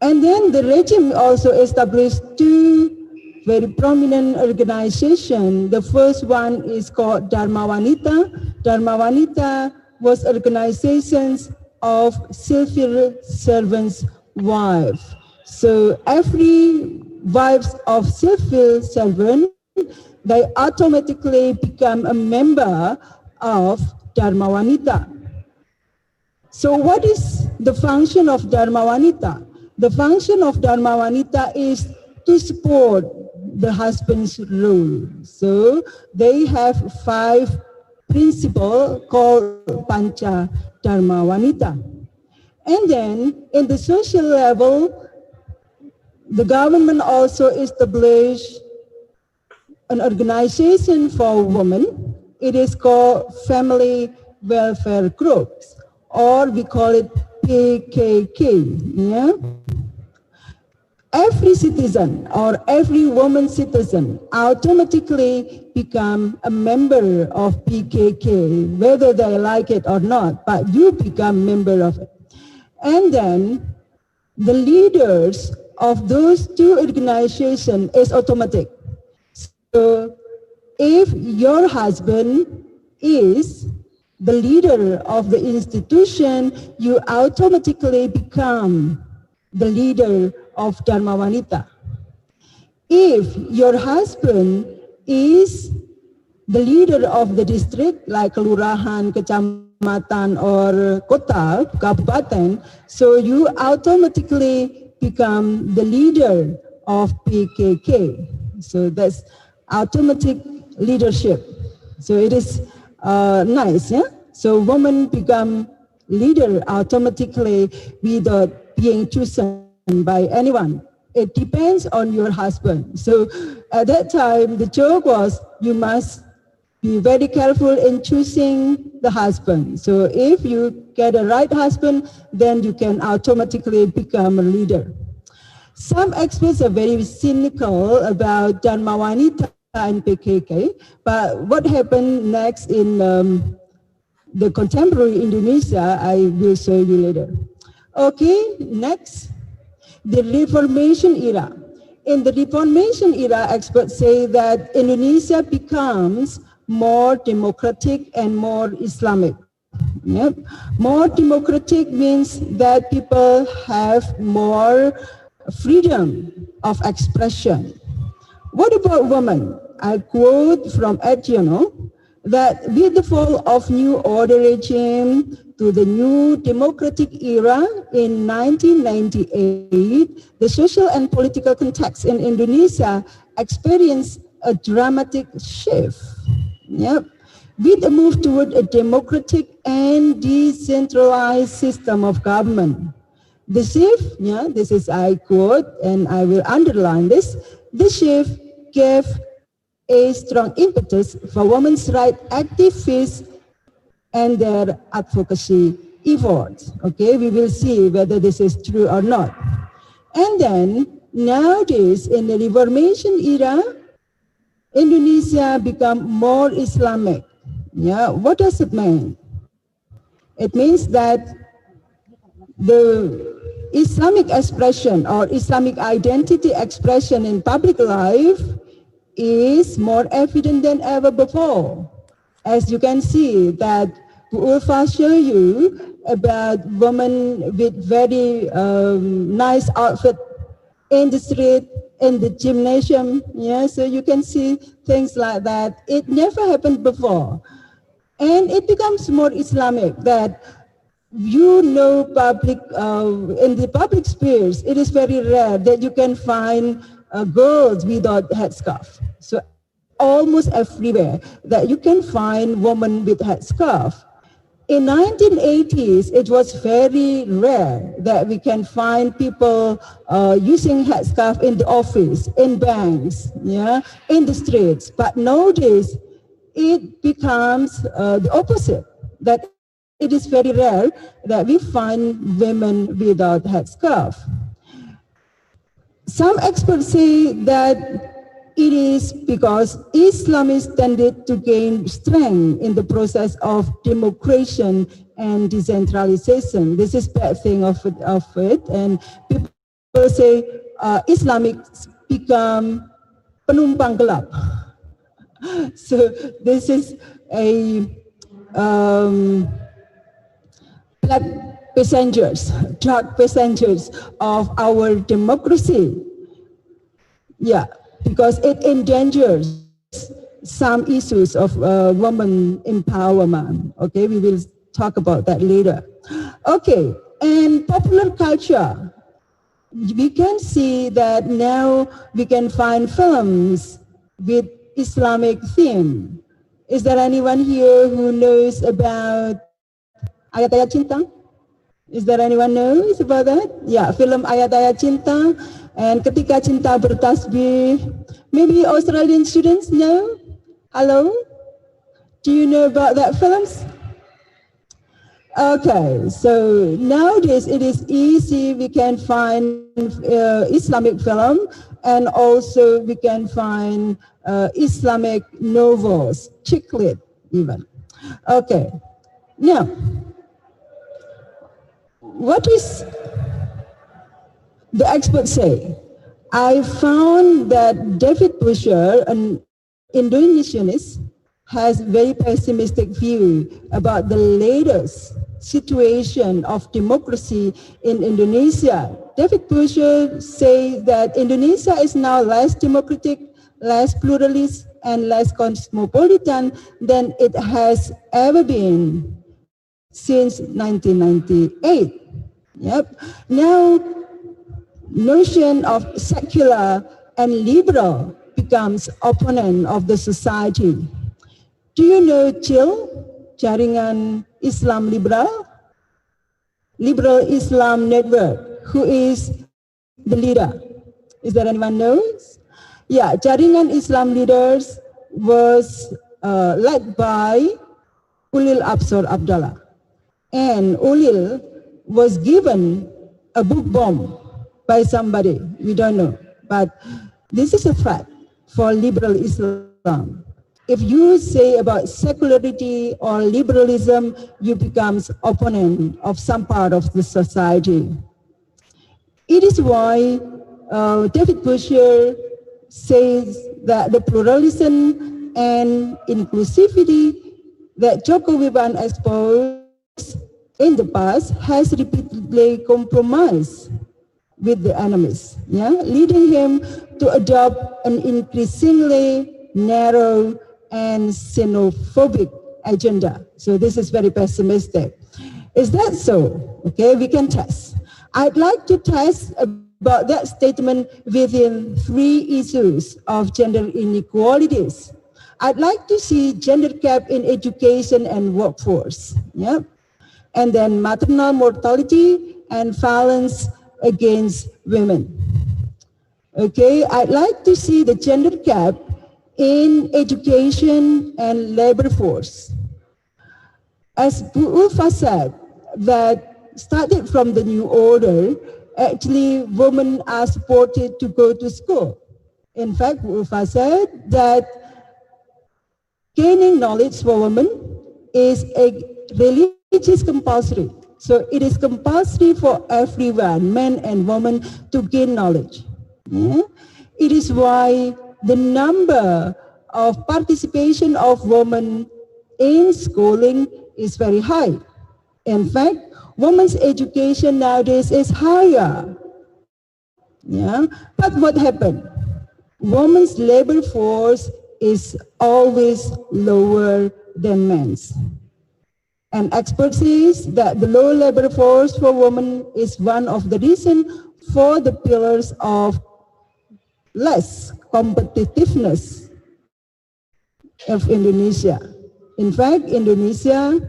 And then the regime also established two very prominent organizations. The first one is called Dharma Wanita. Dharma Wanita was organizations of civil servants' wives. So every wives of civil servant, they automatically become a member of Dharma Wanita. So what is the function of Dharma Wanita? The function of Dharma Wanita is to support the husband's role. So they have 5 principles called Pancha Dharma Wanita. And then in the social level, the government also established an organization for women. It is called Family Welfare Groups, or we call it PKK. Yeah? Every citizen or every woman citizen automatically become a member of PKK, whether they like it or not, but you become member of it. And then the leaders of those two organizations is automatic. So if your husband is the leader of the institution, you automatically become the leader of Dharma Wanita. If your husband is the leader of the district, like kelurahan, kecamatan, or kota, kabupaten, so you automatically become the leader of PKK. So that's automatic leadership. So it is nice, yeah? So women become leader automatically without being chosen by anyone. It depends on your husband. So at that time, the joke was you must be very careful in choosing the husband. So if you get a right husband, then you can automatically become a leader. Some experts are very cynical about Dharma Wanita and PKK, but what happened next in the contemporary Indonesia, I will show you later. Okay, next, the Reformation era. In the Reformation era, experts say that Indonesia becomes more democratic and more Islamic. Yep. More democratic means that people have more freedom of expression. What about women? I quote from Adjono that with the fall of New Order regime to the new democratic era in 1998, the social and political context in Indonesia experienced a dramatic shift. Yep. With a move toward a democratic and decentralized system of government. The shift, yeah, this is I quote, and I will underline this, the shift gave a strong impetus for women's rights activists and their advocacy efforts. Okay, we will see whether this is true or not. And then, nowadays, in the Reformation era, Indonesia become more Islamic. Yeah, what does it mean? It means that the Islamic expression or Islamic identity expression in public life is more evident than ever before. As you can see that Ulfa show you about women with very nice outfit in the street, in the gymnasium. Yeah, so you can see things like that. It never happened before. And it becomes more Islamic that public in the public spheres, it is very rare that you can find girls without headscarf. So almost everywhere that you can find women with headscarf. In 1980s, it was very rare that we can find people using headscarf in the office, in banks, yeah, in the streets. But nowadays, it becomes the opposite, that it is very rare that we find women without headscarf. Some experts say that it is because Islamists tended to gain strength in the process of democration and decentralization. This is bad thing of it. And people say Islamics become penumpang gelap. So this is a black passengers, dark passengers of our democracy. Yeah, because it endangers some issues of women empowerment. Okay, we will talk about that later. Okay, and popular culture. We can see that now we can find films with Islamic theme. Is there anyone here who knows about Ayat-ayat Cinta? Is there anyone knows about that? Yeah, film Ayat-ayat Cinta and Ketika Cinta Bertasbih. Maybe Australian students know? Hello? Do you know about that films? Okay, so nowadays it is easy. We can find Islamic film, and also we can find Islamic novels, chick lit even. Okay, now, what is the experts say? I found that David Busher, an Indonesianist, has very pessimistic view about the latest situation of democracy in Indonesia. David Busher says that Indonesia is now less democratic, less pluralist, and less cosmopolitan than it has ever been since 1998. Yep. Now, notion of secular and liberal becomes opponent of the society. Do you know CIL, Jaringan Islam Liberal? Liberal Islam Network, who is the leader? Is there anyone knows? Yeah, Jaringan Islam Leaders was led by Ulil Absor Abdallah. And Ulil was given a book bomb by somebody, we don't know. But this is a threat for liberal Islam. If you say about secularity or liberalism, you become opponent of some part of the society. It is why David Busher says that the pluralism and inclusivity that Joko Widodo exposed in the past has repeatedly compromised with the enemies, yeah, leading him to adopt an increasingly narrow and xenophobic agenda. So this is very pessimistic. Is that so? Okay, we can test. I'd like to test about that statement within 3 issues of gender inequalities. I'd like to see gender gap in education and workforce, yeah, and then maternal mortality and violence against women. Okay, I'd like to see the gender gap in education and labor force. As Bu Ulfa said, that started from the new order, actually women are supported to go to school. In fact, Bu Ulfa said that gaining knowledge for women is a religious compulsory. So it is compulsory for everyone, men and women, to gain knowledge. Yeah? It is why the number of participation of women in schooling is very high. In fact, women's education nowadays is higher. Yeah? But what happened? Women's labor force is always lower than men's. And experts say that the low labor force for women is one of the reasons for the pillars of less competitiveness of Indonesia. In fact, Indonesia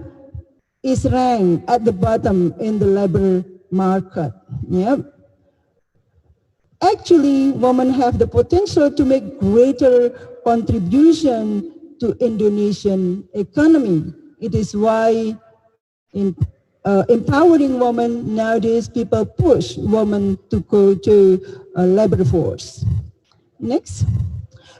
is ranked at the bottom in the labor market. Yep. Actually, women have the potential to make greater contribution to Indonesian economy. It is why in empowering women nowadays, people push women to go to labor force. Next,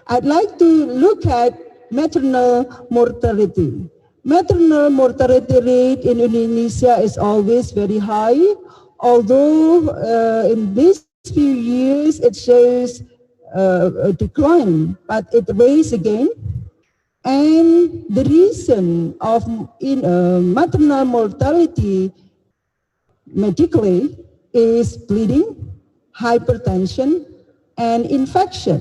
I'd like to look at maternal mortality. Maternal mortality rate in Indonesia is always very high, although in these few years it shows a decline, but it raised again. And the reason of maternal mortality medically is bleeding, hypertension, and infection.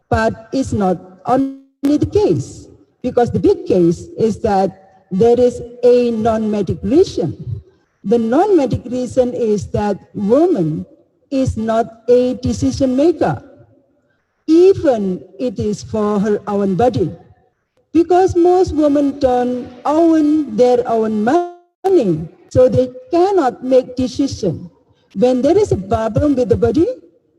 But it's not only the case, because the big case is that there is a non-medic reason. The non-medic reason is that woman is not a decision maker, even it is for her own body. Because most women don't own their own money, so they cannot make decision. When there is a problem with the body,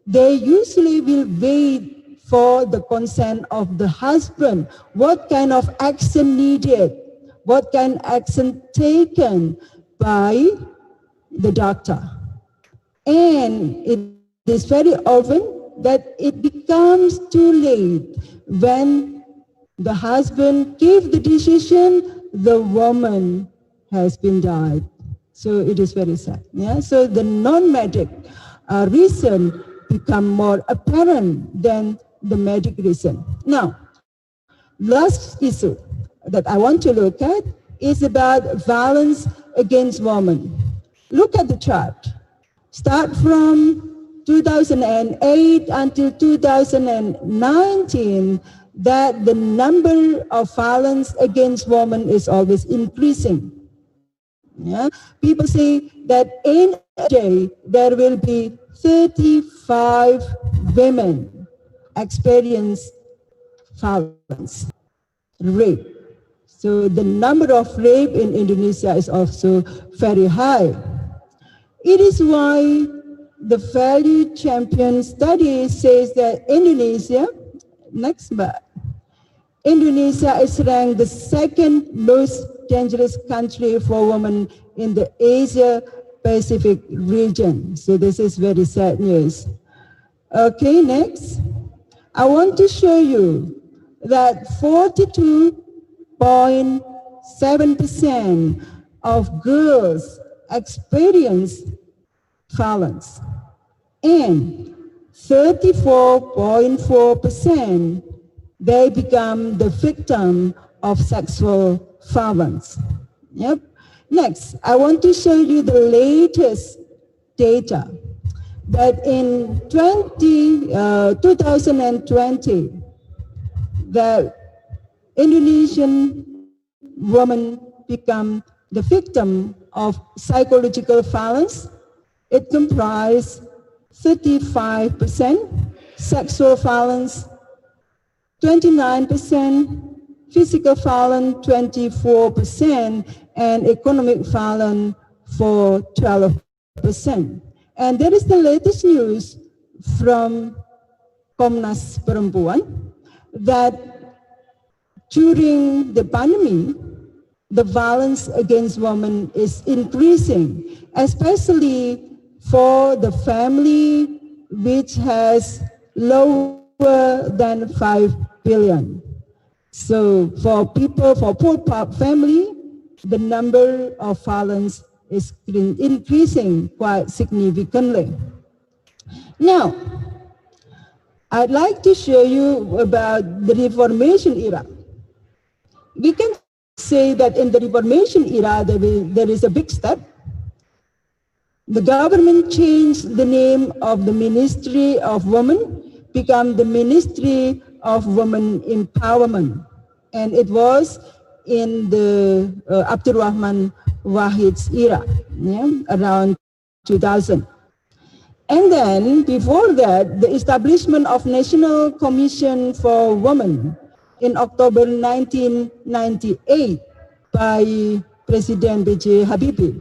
they usually will wait for the consent of the husband. What kind of action needed? What kind of action taken by the doctor? And it is very often that it becomes too late. When the husband gave the decision, the woman has been died. So it is very sad. Yeah? So the non-medic reason become more apparent than the medic reason. Now, last issue that I want to look at is about violence against women. Look at the chart. Start from 2008 until 2019, that the number of violence against women is always increasing. Yeah? People say that in a day there will be 35 women experience violence, rape. So the number of rape in Indonesia is also very high. It is why the Value Champion study says that Indonesia, Indonesia is ranked the second most dangerous country for women in the Asia Pacific region. So this is very sad news. Okay, next. I want to show you that 42.7% of girls experience violence and 34.4% they become the victim of sexual violence. Yep. Next, I want to show you the latest data that in 2020, the Indonesian woman become the victim of psychological violence. It comprised 35% sexual violence, 29% physical violence, 24%, and economic violence for 12%. And that is the latest news from Komnas Perempuan that during the pandemic, the violence against women is increasing, especially for the family which has lower than 5 billion. So for people, for poor family, the number of violence is increasing quite significantly. Now, I'd like to show you about the Reformation era. We can say that in the Reformation era, there is a big step. The government changed the name of the Ministry of Women, become the Ministry of Women Empowerment. And it was in the Abdul Rahman Wahid's era, around 2000. And then before that, the establishment of National Commission for Women in October 1998 by President B.J. Habibie.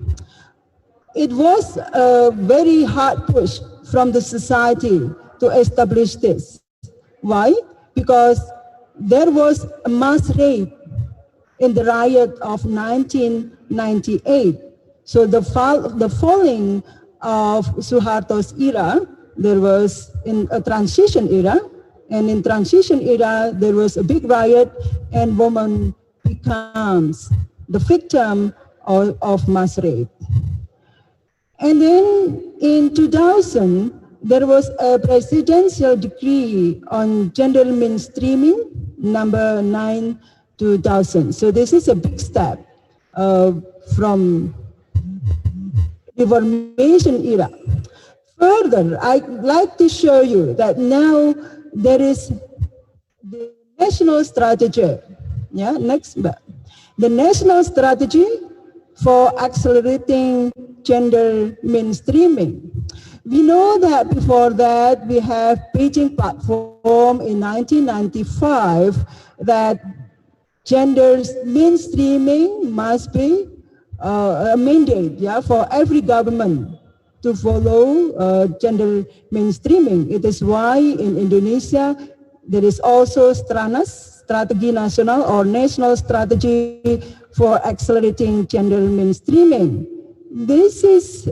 It was a very hard push from the society to establish this. Why? Because there was a mass rape in the riot of 1998. So the falling of Suharto's era, there was in a transition era, and in transition era, there was a big riot and woman becomes the victim of mass rape. And then in 2000, there was a presidential decree on gender mainstreaming, number 9, 2000. So this is a big step from Reformation era. Further, I'd like to show you that now there is the national strategy. Yeah, next. The national strategy for accelerating gender mainstreaming. We know that before that we have Beijing platform in 1995 that gender mainstreaming must be a mandate, for every government to follow gender mainstreaming. It is why in Indonesia there is also STRANAS, Strategi Nasional or National Strategy for Accelerating Gender Mainstreaming. This is,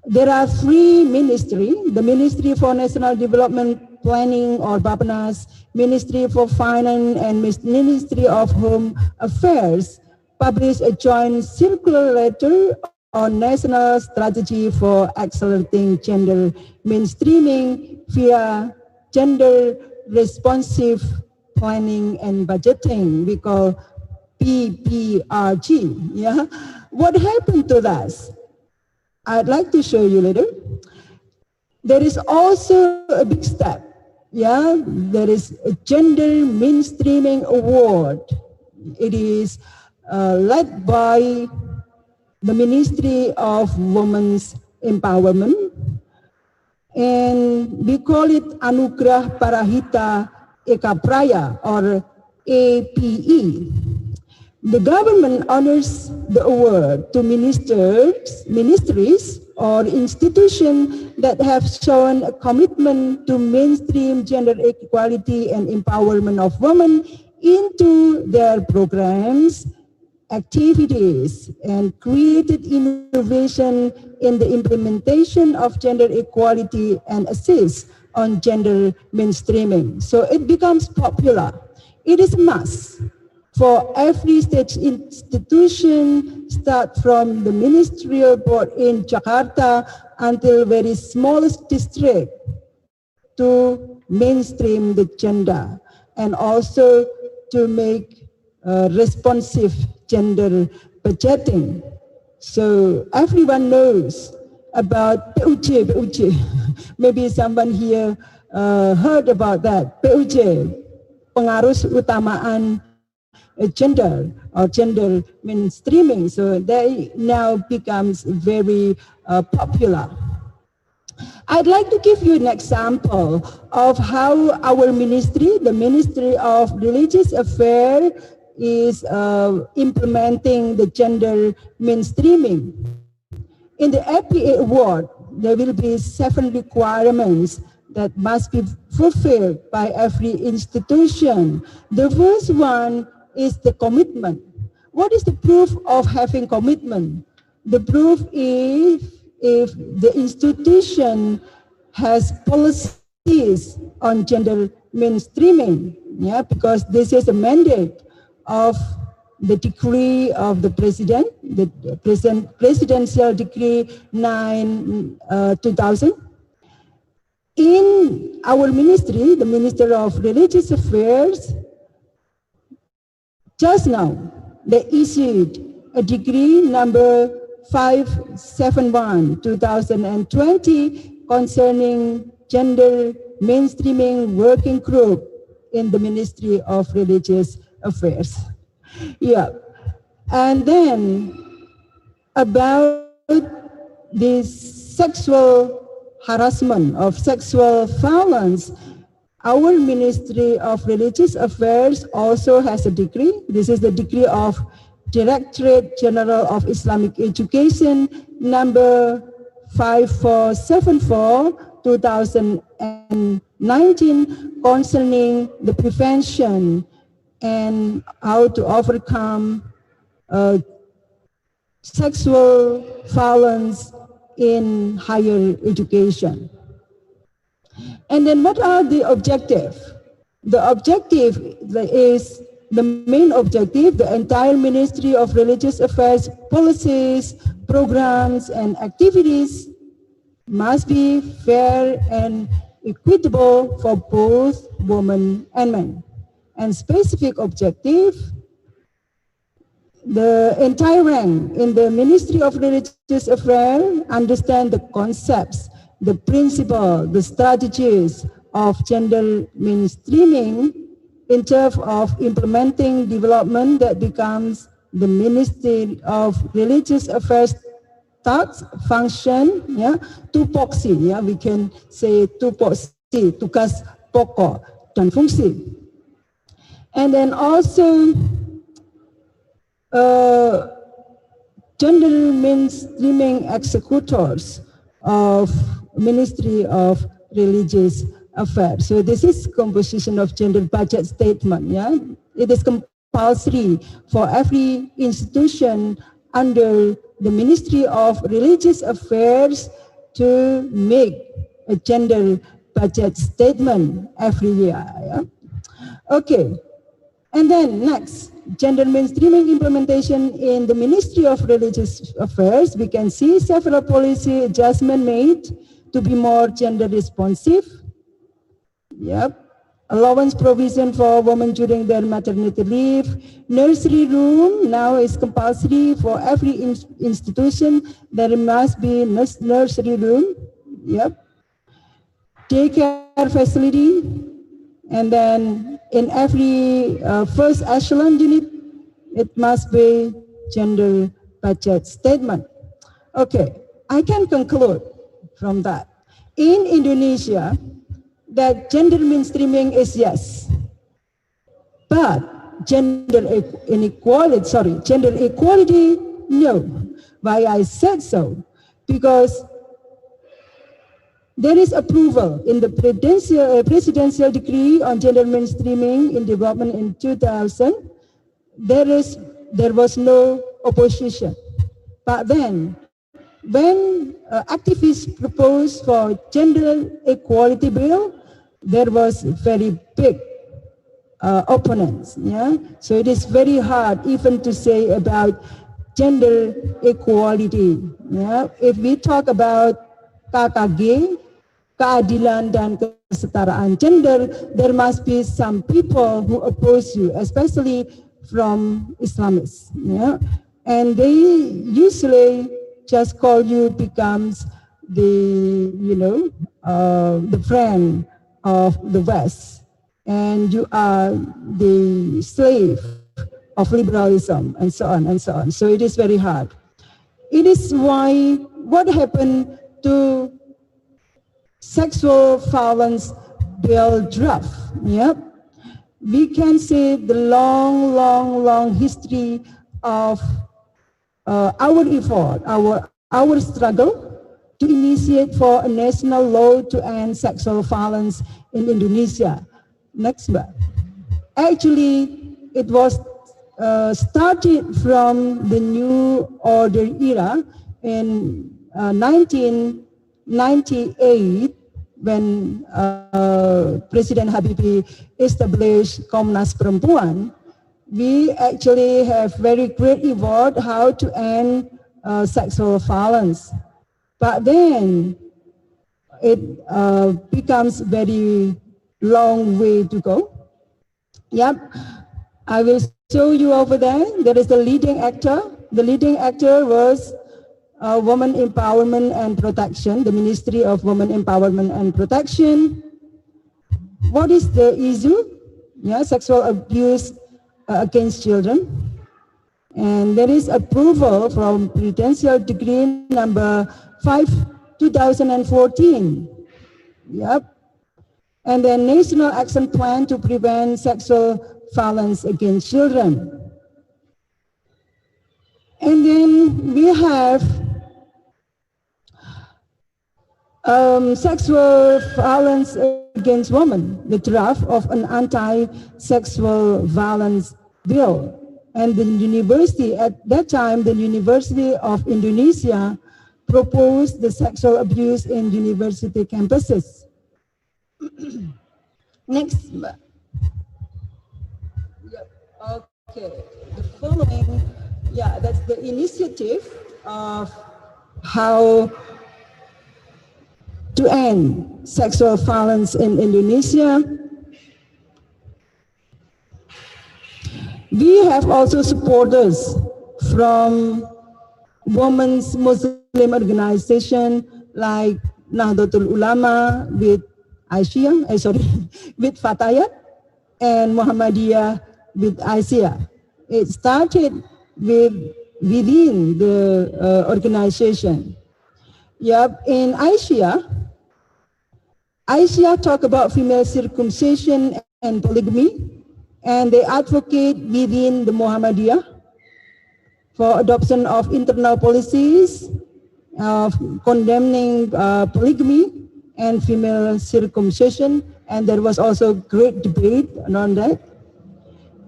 there are 3 ministries, the Ministry for National Development Planning or BAPNAS, Ministry for Finance and Ministry of Home Affairs published a joint circular letter on National Strategy for Accelerating Gender Mainstreaming via Gender Responsive Planning and Budgeting, we call PPRG. Yeah, what happened to that? I'd like to show you later. There is also a big step. Yeah, there is a Gender Mainstreaming Award. It is led by the Ministry of Women's Empowerment, and we call it Anugrah Parahita Eka Praya or APE. The government honors the award to ministries or institutions that have shown a commitment to mainstream gender equality and empowerment of women into their programs, activities, and created innovation in the implementation of gender equality and assist on gender mainstreaming. So it becomes popular. It is a must for every state institution, start from the ministerial board in Jakarta until very smallest district, to mainstream the gender and also to make responsive gender budgeting. So everyone knows about PUJ. Maybe someone here heard about that. PUJ, pengarus utamaan gender or gender mainstreaming. So they now becomes very popular. I'd like to give you an example of how our ministry, the Ministry of Religious Affairs, is implementing the gender mainstreaming. In the APA award, there will be 7 requirements that must be fulfilled by every institution. The first one is the commitment. What is the proof of having commitment? The proof is if the institution has policies on gender mainstreaming, because this is a mandate of the decree of the president, the presidential decree 9/2000. In our ministry, the Minister of Religious Affairs, just now, they issued a decree number 571/2020 concerning gender mainstreaming working group in the Ministry of Religious Affairs. Yeah, and then about this sexual harassment, of sexual violence, our Ministry of Religious Affairs also has a decree. This is the decree of Directorate General of Islamic Education number 54/2019 concerning the prevention and how to overcome sexual violence in higher education. And then what are the objectives? The objective is the main objective, the entire Ministry of Religious Affairs policies, programs, and activities must be fair and equitable for both women and men. And specific objective, the entire rank in the Ministry of Religious Affairs understand the concepts, the principle, the strategies of gender mainstreaming in terms of implementing development that becomes the Ministry of Religious Affairs task, function, yeah, tupoksi, yeah, we can say tupoksi, tugas pokok dan fungsi. And then also gender mainstreaming executors of Ministry of Religious Affairs. So this is composition of gender budget statement. Yeah, it is compulsory for every institution under the Ministry of Religious Affairs to make a gender budget statement every year. Yeah? Okay, and then next, gender mainstreaming implementation in the Ministry of Religious Affairs. We can see several policy adjustments made to be more gender responsive. Yep. Allowance provision for women during their maternity leave. Nursery room now is compulsory for every institution. There must be nursery room. Yep. Daycare facility. And then in every first echelon unit, it must be gender budget statement. Okay, I can conclude from that. In Indonesia, that gender mainstreaming is yes, but gender equality, no. Why I said so? Because there is approval in the presidential decree on gender mainstreaming in development in 2000. There was no opposition. But then, when activists proposed for gender equality bill, there was very big opponents. Yeah, so it is very hard even to say about gender equality. Yeah, if we talk about KKG, keadilan dan kesetaraan gender, there must be some people who oppose you, especially from Islamists. Yeah, and they usually just call you becomes the the friend of the West, and you are the slave of liberalism, and so on and so on. So it is very hard. It is why what happened to sexual violence bill draft. Yep. We can see the long history of our effort, our struggle to initiate for a national law to end sexual violence in Indonesia. Next one. Actually, it was started from the New Order era in 1998 when President Habibie established Komnas Perempuan. we actually have very great effort how to end sexual violence. But then it becomes very long way to go. Yep, I will show you over there. There is the leading actor. The leading actor was Women Empowerment and Protection, the Ministry of Women Empowerment and Protection. What is the issue? Yeah, sexual abuse against children. And there is approval from Presidential Decree number 5, 2014. Yep. And then National Action Plan to Prevent Sexual Violence Against Children. And then we have sexual violence against women, the draft of an anti-sexual violence bill. And the university, at that time, the University of Indonesia proposed the sexual abuse in university campuses. Next. Okay, the following, yeah, that's the initiative of how to end sexual violence in Indonesia. We have also supporters from women's Muslim organization like Nahdlatul Ulama with with Fatayat, and Muhammadiyah with Aisyah. It started within the organization. Yep, in Aisyah talk about female circumcision and polygamy, and they advocate within the Muhammadiyah for adoption of internal policies of condemning polygamy and female circumcision, and there was also great debate on that.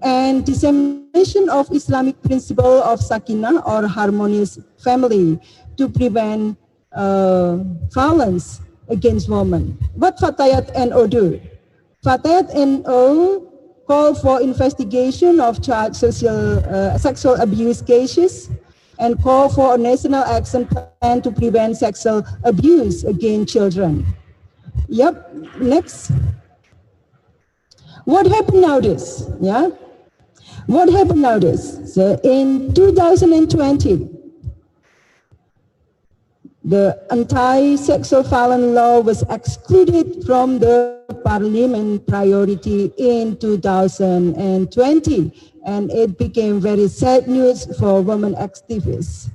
And dissemination of Islamic principle of sakinah or harmonious family to prevent violence against women. What Fatayat NO do? Fatayat NO call for investigation of child sexual abuse cases and call for a national action plan to prevent sexual abuse against children. Yep, next. What happened nowadays? Yeah, what happened nowadays? So in 2020, the anti-sexual violence law was excluded from the parliament priority in 2020, and it became very sad news for women activists.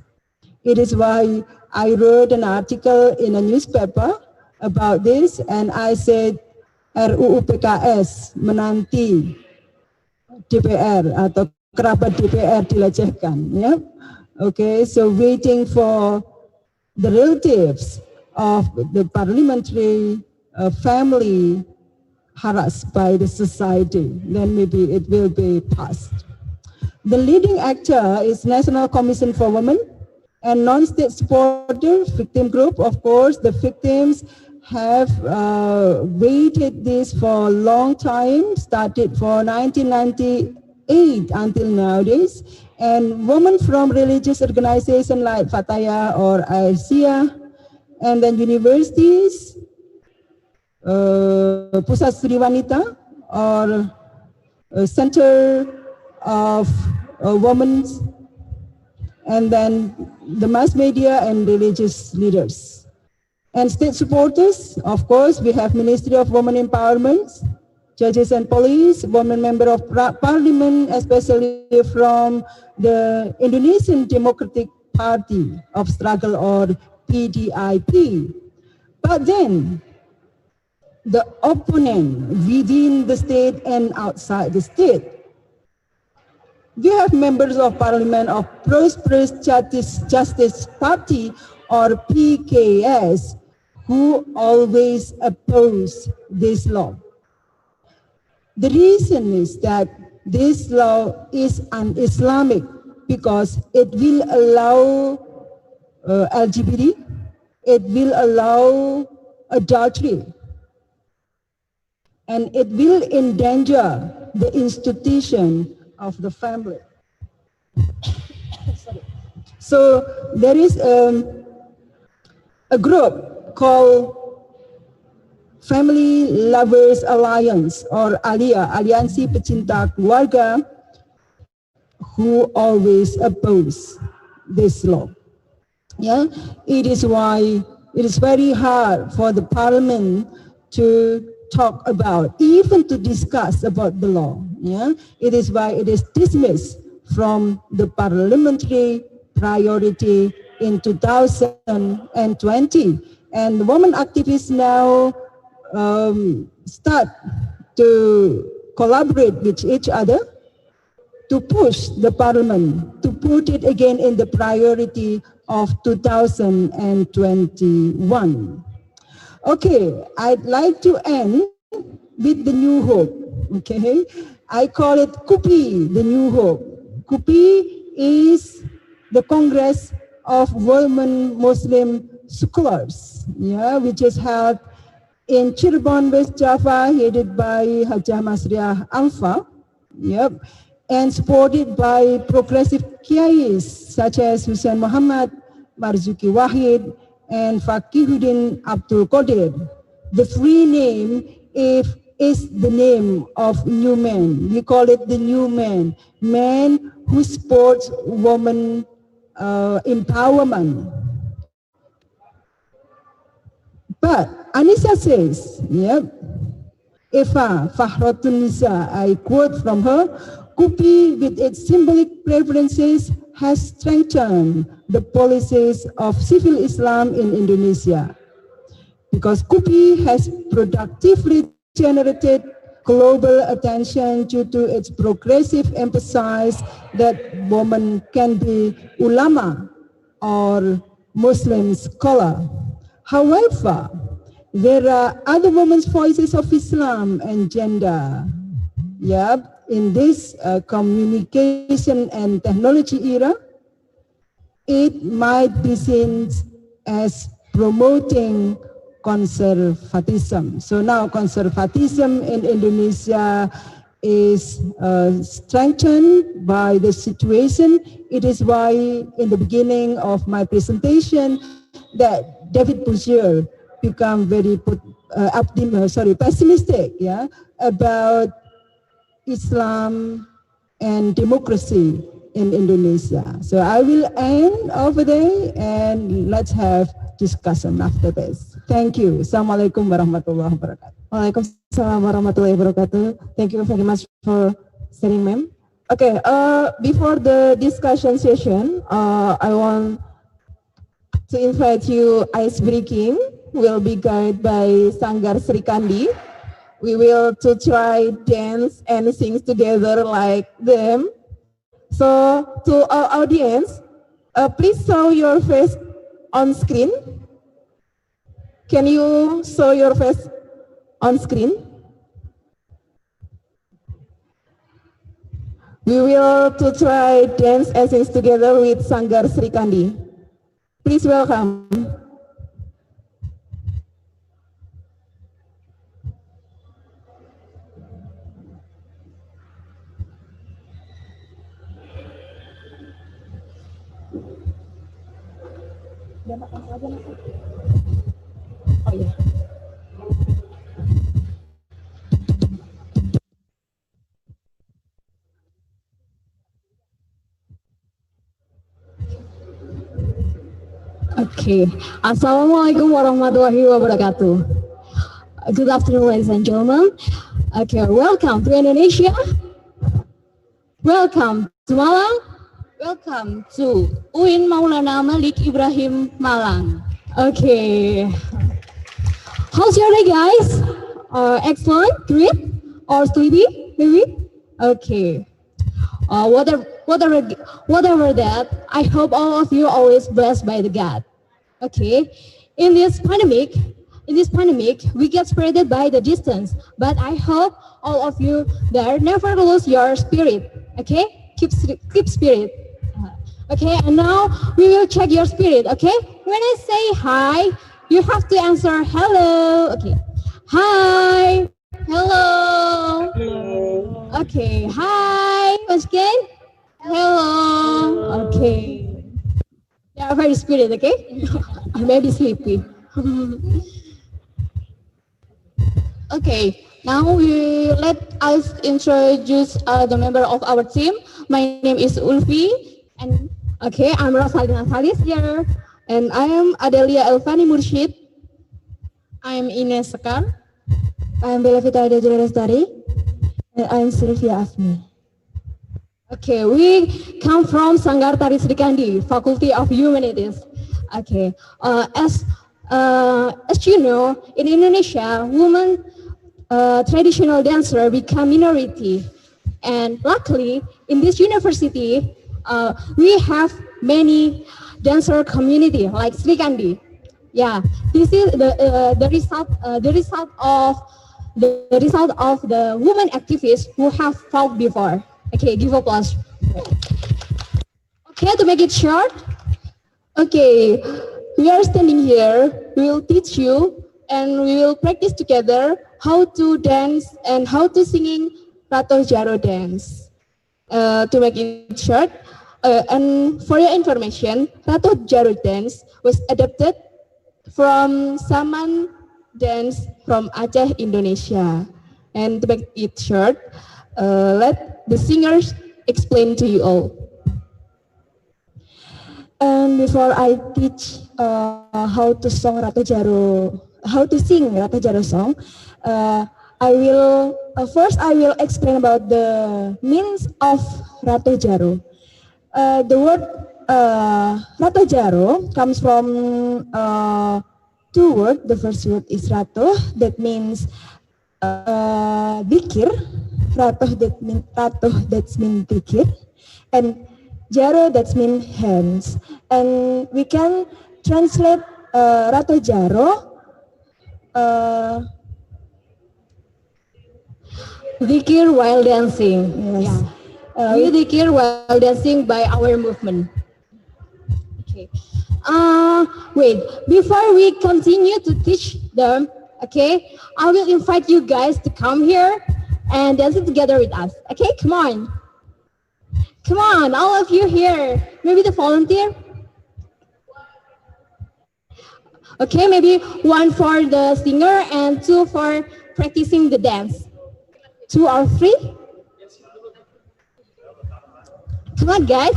It is why I wrote an article in a newspaper about this, and I said RUU PKS menanti DPR atau kerabat DPR dilecehkan. Yeah? Okay, so waiting for the relatives of the parliamentary family harassed by the society, then maybe it will be passed. The leading actor is National Commission for Women and non-state supporter victim group. Of course, the victims have waited this for a long time, started for 1998 until nowadays. And women from religious organizations like Fatayah or Aisyah, and then universities, Pusat Studi Wanita or Center of Women, and then the mass media and religious leaders. And state supporters, of course, we have Ministry of Women Empowerment, judges and police, women member of parliament, especially from the Indonesian Democratic Party of Struggle or PDIP. But then the opponent within the state and outside the state. We have members of parliament of Prosperous Justice Party or PKS who always oppose this law. The reason is that this law is un-Islamic because it will allow LGBT, it will allow adultery, and it will endanger the institution of the family. So there is a group called Family Lovers Alliance or ALIA, Aliansi Pecinta Keluarga, who always oppose this law. Yeah, it is why it is very hard for the parliament to talk about, even to discuss about the law. Yeah, it is why it is dismissed from the parliamentary priority in 2020. And the women activists now start to collaborate with each other to push the parliament to put it again in the priority of 2021. Okay, I'd like to end with the New Hope. Okay, I call it KUPI, the New Hope. KUPI is the Congress of Women Muslim Scholars, yeah, which is held in Cirebon, West Java, headed by Hajah Masriah Alfa, yep, and supported by progressive kiais such as Hussein Muhammad, Marzuki Wahid, and Fakihuddin Abdul Qadir. The free name is the name of New Man. We call it the New Man, man who supports woman empowerment. But Anissa says, yep, Eva Fahrotun Nisa, I quote from her, KUPI with its symbolic preferences has strengthened the policies of civil Islam in Indonesia. Because KUPI has productively generated global attention due to its progressive emphasis that women can be ulama or Muslim scholar. However, there are other women's voices of Islam and gender. Yep, in this communication and technology era, it might be seen as promoting conservatism. So now conservatism in Indonesia is strengthened by the situation. It is why in the beginning of my presentation that David Bouchier become very pessimistic, yeah, about Islam and democracy in Indonesia. So I will end over there and let's have discussion after this. Thank you. Assalamualaikum warahmatullahi wabarakatuh. Waalaikumsalam warahmatullahi wabarakatuh. Thank you very much for sharing, ma'am. Okay, before the discussion session, I want to invite you ice breaking will be guided by Sanggar Sri Kandi. We will to try dance and sing together like them. So to our audience, please show your face on screen. Can you show your face on screen? We will to try dance and sing together with Sanggar Sri Kandi. Please welcome. Oh yeah. Okay. Assalamualaikum warahmatullahi wabarakatuh. Good afternoon, ladies and gentlemen. Okay, welcome to Indonesia. Welcome to Malang. Welcome to UIN Maulana Malik Ibrahim Malang. Okay. How's your day, guys? Excellent, great, or sleepy, maybe? Okay. Whatever that, I hope all of you are always blessed by the God. Okay. In this pandemic, we get separated by the distance, but I hope all of you there never lose your spirit. Okay, keep spirit. Okay, and now we will check your spirit. Okay, when I say hi, you have to answer hello. Okay, hi, hello. Hello. Okay, hi, once again. Hello. Okay. Yeah, very spirit, okay? I may be sleepy. Okay, now let us introduce the member of our team. My name is Ulfi, and okay, I'm Rosalina Salis here, and I am Adelia Elvani Murshid. I'm Ines Sekar. I'm Bella Vita Dejala Lestari, and I'm Sylvia Afni. Okay, we come from Sanggar Tari Sri Kandi, Faculty of Humanities. Okay, as you know, in Indonesia, women traditional dancer become minority, and luckily in this university, we have many dancer community like Sri Kandi. Yeah, this is the result of the women activists who have fought before. Okay, give applause. Okay, to make it short, okay, we are standing here. We will teach you and we will practice together how to dance and how to singing Rato Jaro dance. To make it short, and for your information, Rato Jaro dance was adapted from Saman dance from Aceh, Indonesia. And to make it short, let the singers explain to you all. And before I teach how to sing Rato Jaro song, I will first explain about the meanings of Rato Jaro. The word Rato Jaro comes from two words. The first word is Rato, that means dikir. Rato that means dikir, and Jaro that means hands. And we can translate Rato Jaro dikir while dancing. Yes. Yeah. We dikir while dancing by our movement. Okay. Wait, before we continue to teach them, okay, I will invite you guys to come here and dance together with us. Okay, come on. Come on, all of you here. Maybe the volunteer? Okay, maybe one for the singer and two for practicing the dance. 2 or 3? Come on, guys.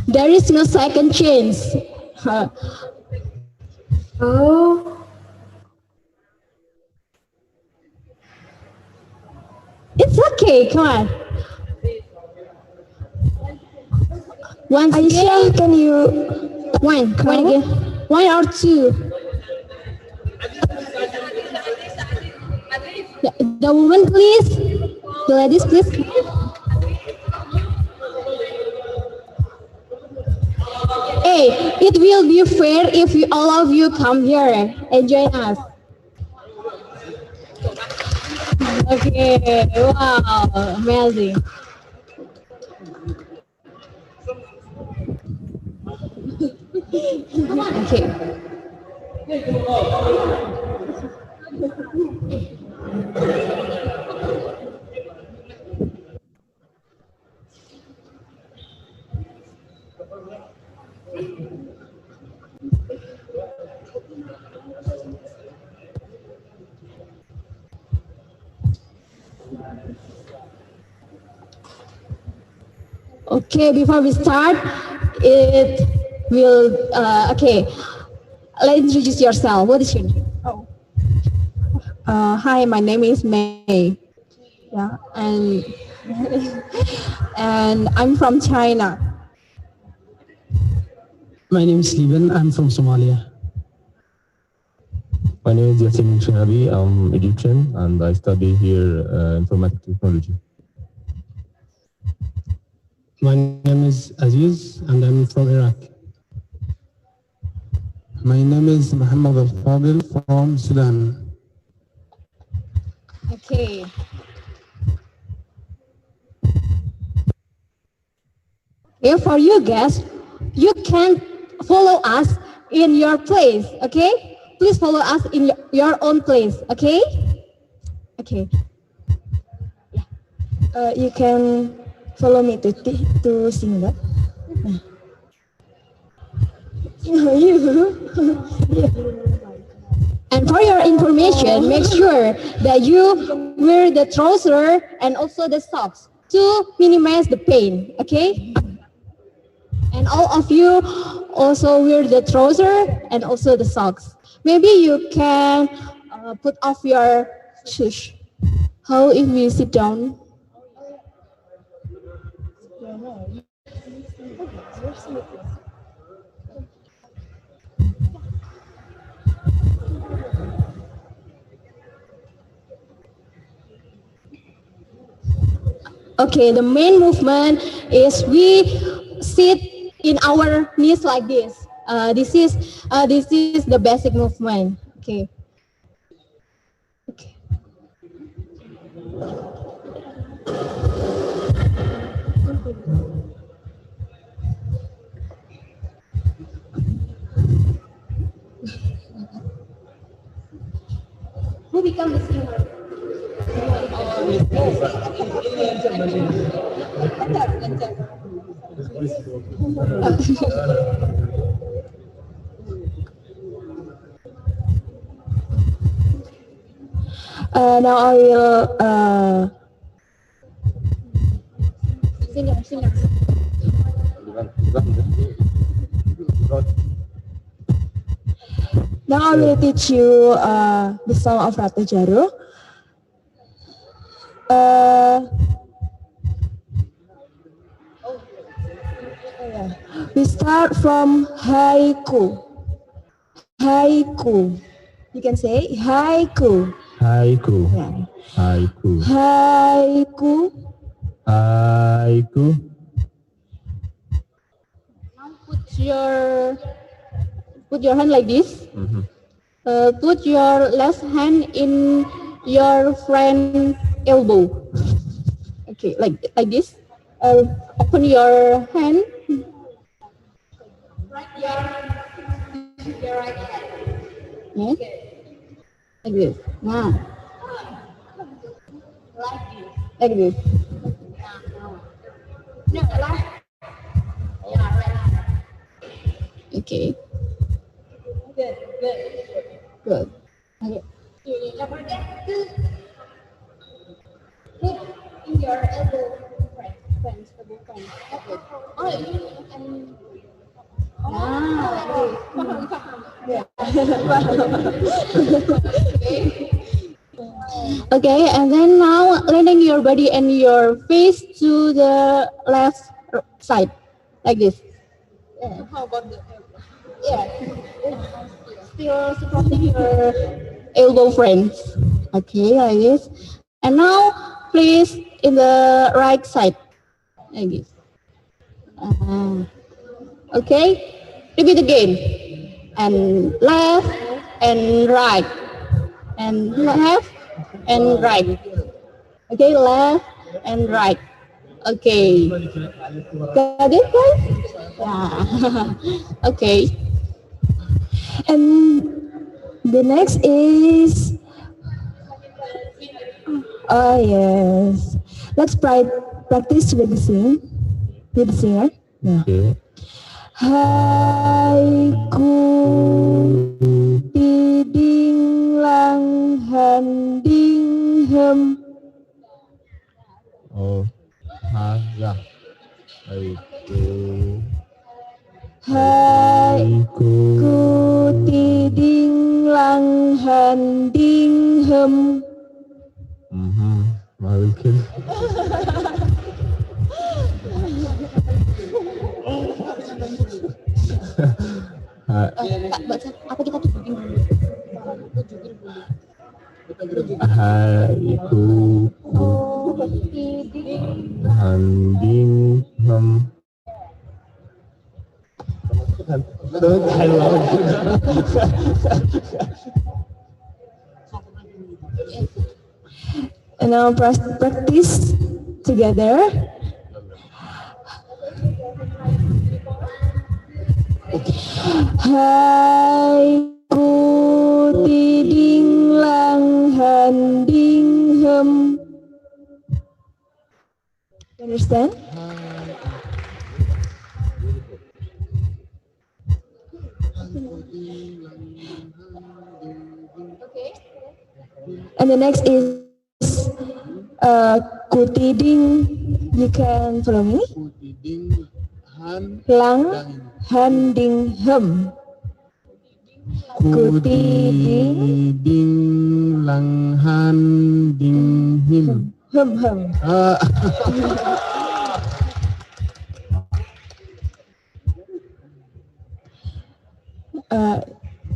There is no second chance. Oh. It's okay, come on. Once again, can you... One again. 1 or 2. The woman, please. The ladies, please. Hey, it will be fair if all of you come here and join us. Okay, wow, amazing. Okay. Okay, before we start, it will, okay, let's introduce yourself. What is your name? Oh. Hi, my name is May. Yeah, and and I'm from China. My name is Liban. I'm from Somalia. My name is Yasin Shinabi. I'm Egyptian and I study here informatic technology. My name is Aziz and I'm from Iraq. My name is Muhammad Al-Fadil from Sudan. Okay. Okay, for you guys, you can follow us in your place, okay? please follow us in your own place, okay? Okay. You can follow me to sing that. And for your information, make sure that you wear the trouser and also the socks to minimize the pain, okay? And all of you also wear the trouser and also the socks. Maybe you can put off your shoes. How if we sit down? Okay, the main movement is we sit in our knees like this. This is the basic movement. Okay. Okay. Who become the singer? Now I will singer. Now I will teach you the song of Ratu Jaru. We start from haiku. Haiku. You can say haiku. Haiku. Yeah. Haiku. Haiku. Haiku. Now put your hand like this. Put your left hand in your friend's elbow. Okay, like this. Open your hand. Your right hand. Yes. Like this. Now. Like this. No, like. Yeah, right. Okay. Good. Okay. Put in your elbow, friends. Okay. Oh, you can. Okay, and then now leaning your body and your face to the left side, like this. Yeah. How about the elbow? Yeah. Still supporting your elbow, friends. Okay, like this. And now, please in the right side, like this. Okay. Repeat again. And left and right. And left and right. Okay, left and right. Okay. Got it, guys? Yeah. Okay. And the next is, oh yes. Let's practice with the singer. Yeah. Okay. Haiku tiding lang handing hem. Oh, yeah. Haiku. Haiku tiding lang handing hem. I will kill. Haiku handing hem. And now practice together. Haiku Understand? And the next is Kutiding. You can follow me. Lang Han Ding Hem. Kutiding Lang Han Ding Him. Hem hem.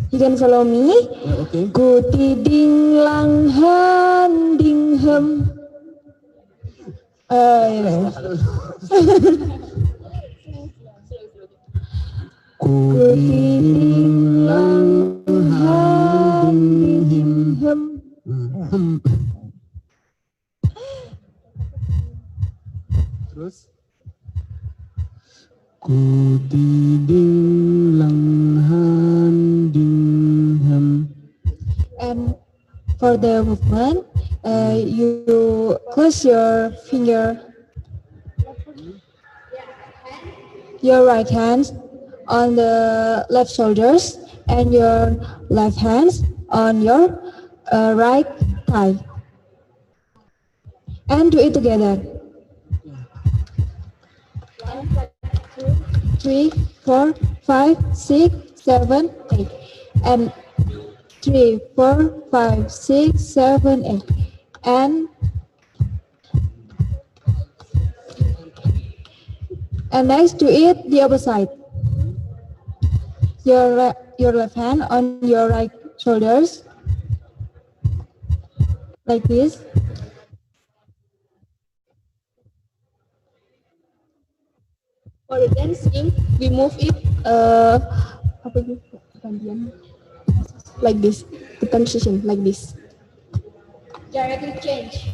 You can follow me. Okay. Kutiding Lang Han Ding Hem. Kutiding Lang Han Ding Him. Terus Kutiding Lang Han Ding Hem. And for the movement, you close your finger, your right hand on the left shoulders and your left hands on your right thigh. And do it together. 3, 4, 5, 6, 7, 8. And 3, 4, 5, 6, 7, 8. And next to it, the other side. Your left hand on your right shoulders, like this. For the dancing, we move it like this, the transition like this. Directly change.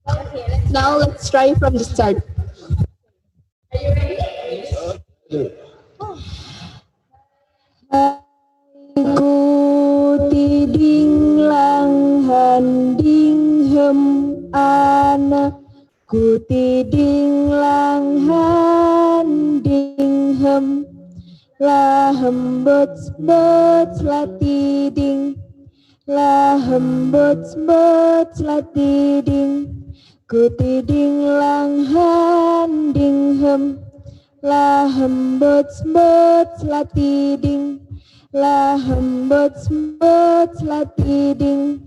Okay, now let's try from the start. Are you ready? Kutiding Lang Han Ding Hem Ana. Kutiding Lang Han Ding Hem. La hem buts buts la tiding. La hem buts buts la tiding. Kutiding Lang Han Ding Hem. La hem buts buts la tiding. La hem buts buts la tiding.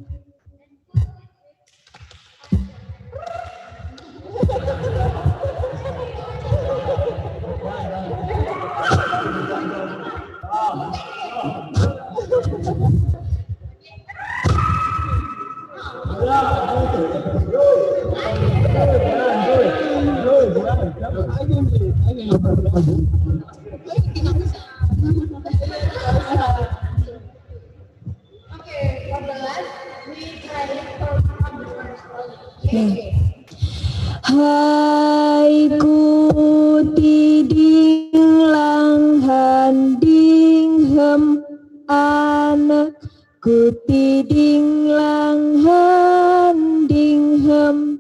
Hai Kutiding Lang Han Ding Hem Ana. Kutiding Lang Han Ding Hem.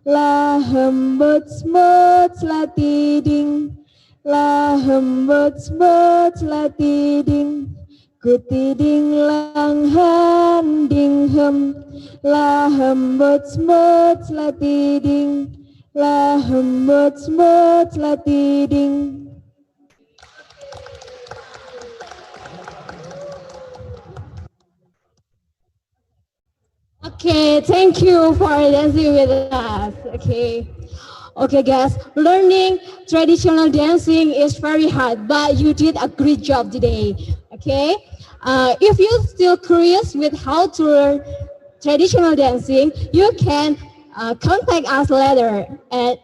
La hem buts buts la tiding. La hem buts buts la tiding. Kutiding Lang Han Ding Hem. La hem buts buts la tiding. La hem buts buts la tiding. Okay, thank you for dancing with us. Okay, guys, learning traditional dancing is very hard, but you did a great job today. Okay, if you're still curious with how to learn traditional dancing, you can contact us later at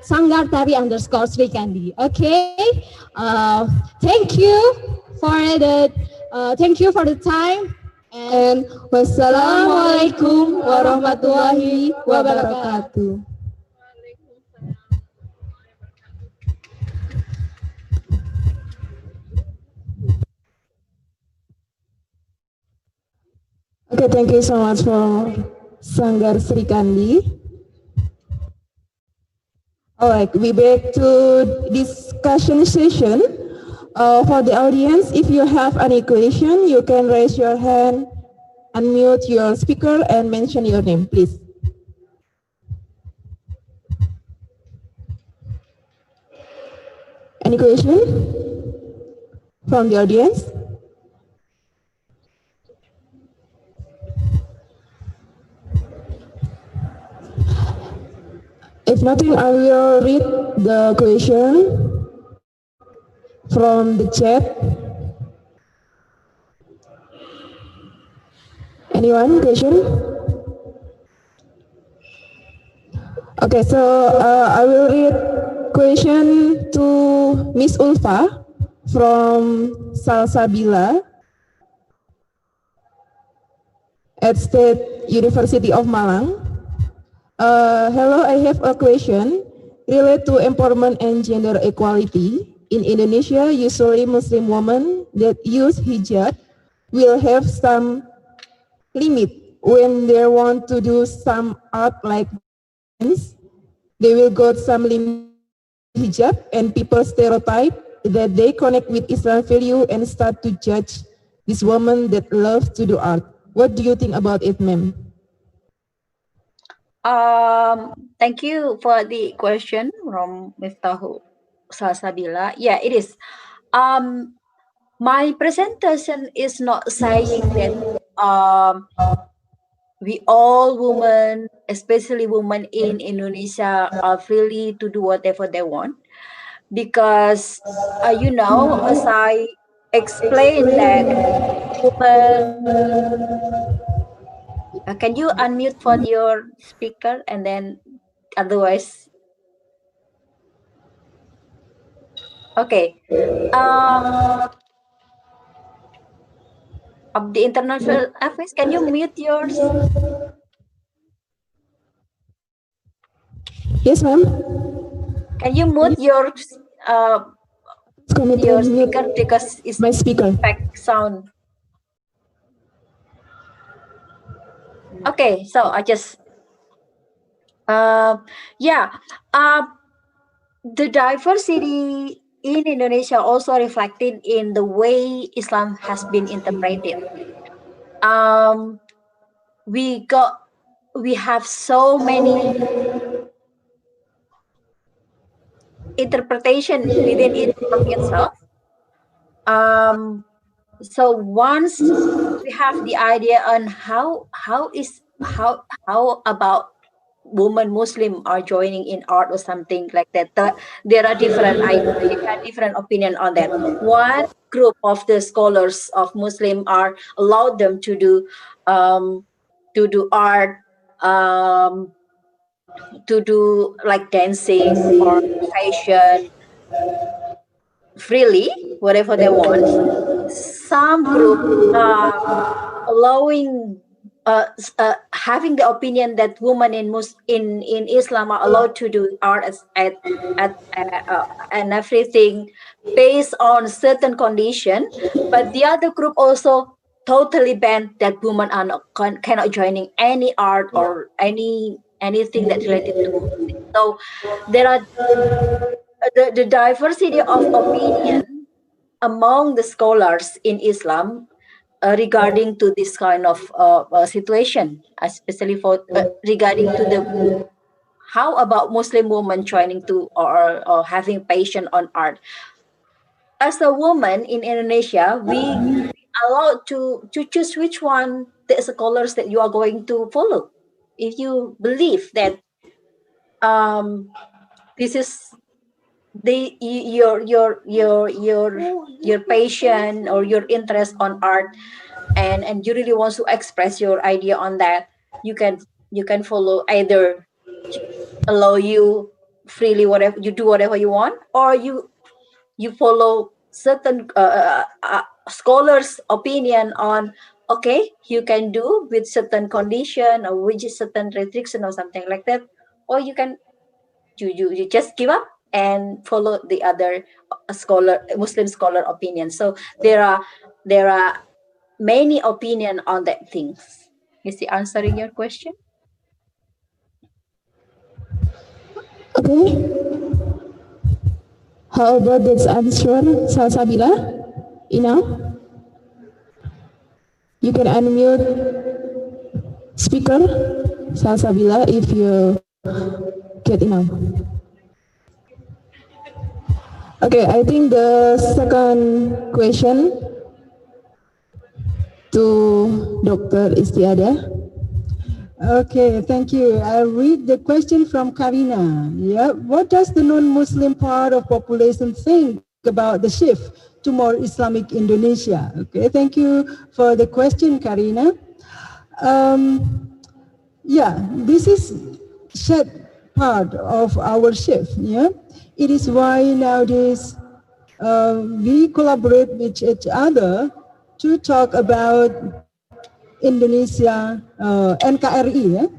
@sanggartari_srikandi. Okay, thank you for the time. And wassalamualaikum warahmatullahi wabarakatuh. Okay, thank you so much for Sanggar Sri Kandi. All right, we back to discussion session. For the audience, if you have any question, you can raise your hand, unmute your speaker, and mention your name, please. Any question from the audience? If nothing, I will read the question from the chat. Anyone question? Okay, so I will read question to Miss Ulfa from Salsabila at State University of Malang. Hello, I have a question related to empowerment and gender equality. In Indonesia, usually Muslim women that use hijab will have some limit when they want to do some art like dance. They will got some limit hijab and people stereotype that they connect with Islam value and start to judge this woman that loves to do art. What do you think about it, ma'am? Thank you for the question from Miftahu Salsabila. Yeah, it is. My presentation is not saying that we all women, especially women in Indonesia, are free to do whatever they want, because as I explained that women. Can you unmute for your speaker, and then otherwise? Okay. Of the international affairs, can you mute yours? Yes, ma'am. Can you mute your speaker, because it's my speaker back sound. Okay, so I just the diversity in Indonesia also reflected in the way Islam has been interpreted. We have so many interpretation within Islam itself. So once we have the idea on how about women Muslim are joining in art or something like that, there are different ideas, different opinion on that. One group of the scholars of Muslim are allowed them to do art, to do like dancing or fashion freely, whatever they want. Some group allowing having the opinion that women in Islam are allowed to do art and everything based on certain condition, but the other group also totally banned that women are cannot joining any art or anything that related to Muslim. So there are the diversity of opinion among the scholars in Islam regarding to this kind of situation, especially for regarding to the how about Muslim women joining to or having passion on art. As a woman in Indonesia, we allowed to choose which one the scholars that you are going to follow. If you believe that this is your passion or your interest on art, and you really want to express your idea on that, you can follow, either allow you freely whatever you do, whatever you want, or you follow certain scholars opinion on okay, you can do with certain condition or with certain restriction or something like that, or you can you just give up and follow the other Muslim scholar opinion. So there are many opinion on that things. Is he answering your question? Okay. How about this answer, Salsabila? Enough? You can unmute speaker, Salsabila, if you get enough. Okay, I think the second question to Dr. Istiada. Okay, thank you. I read the question from Karina. Yeah, what does the non-Muslim part of population think about the shift to more Islamic Indonesia? Okay, thank you for the question, Karina. Yeah, this is shared part of our shift. Yeah, it is why nowadays we collaborate with each other to talk about Indonesia, NKRI, ya,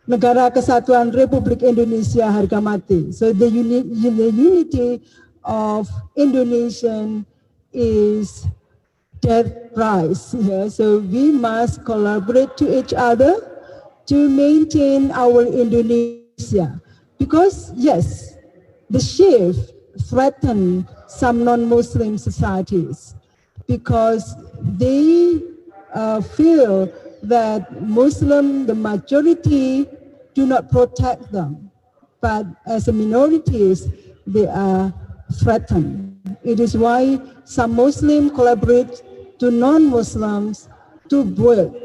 Negara Kesatuan Republik Indonesia harga mati. So the unity of Indonesian is death price. Yeah? So we must collaborate to each other to maintain our Indonesia. Because yes, the shift threatened some non-Muslim societies because they feel that Muslim, the majority, do not protect them. But as a minorities, they are threatened. It is why some Muslims collaborate to non-Muslims to build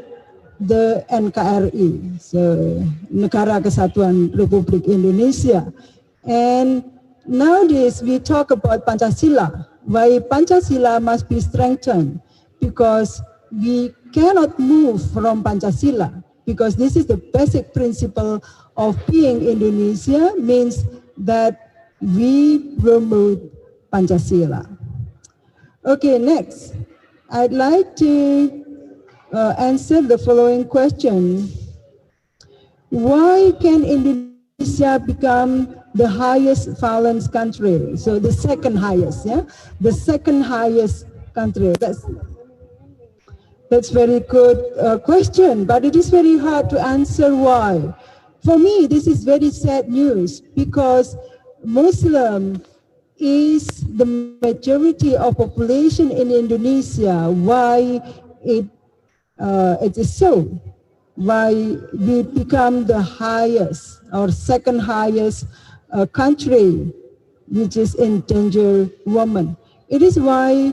the NKRI, so Negara Kesatuan Republik Indonesia. And nowadays we talk about Pancasila, why Pancasila must be strengthened, because we cannot move from Pancasila, because this is the basic principle of being Indonesia, means that we promote Pancasila. Okay, next, I'd like to answer the following question. Why can Indonesia become the highest violence country? So the second highest, yeah? The second highest country. That's very good question, but it is very hard to answer why. For me, this is very sad news because Muslim is the majority of population in Indonesia. Why it is so? Why we become the highest or second highest country which is endanger women. It is why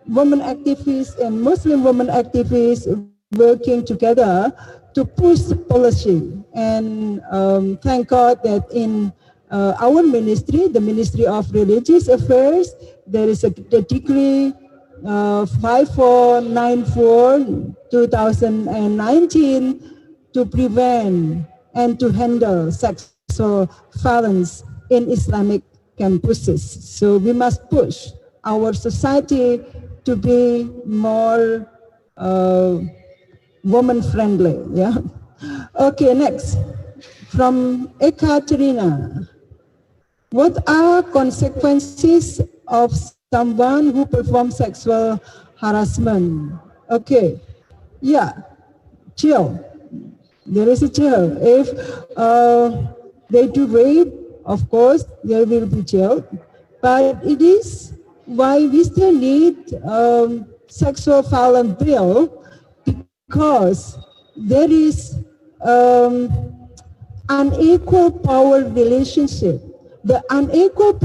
women activists and Muslim women activists working together to push the policy. And thank God that in our ministry, the Ministry of Religious Affairs, there is a decree 5494/2019 to prevent and to handle sexual violence in Islamic campuses. So we must push our society to be more woman-friendly. Yeah. Okay, next from Ekaterina. What are consequences of someone who performs sexual harassment? Okay, yeah, jail. There is a jail. If they do rape, of course, they will be jailed. But it is why we still need sexual violence bill, because there is unequal power relationship. The unequal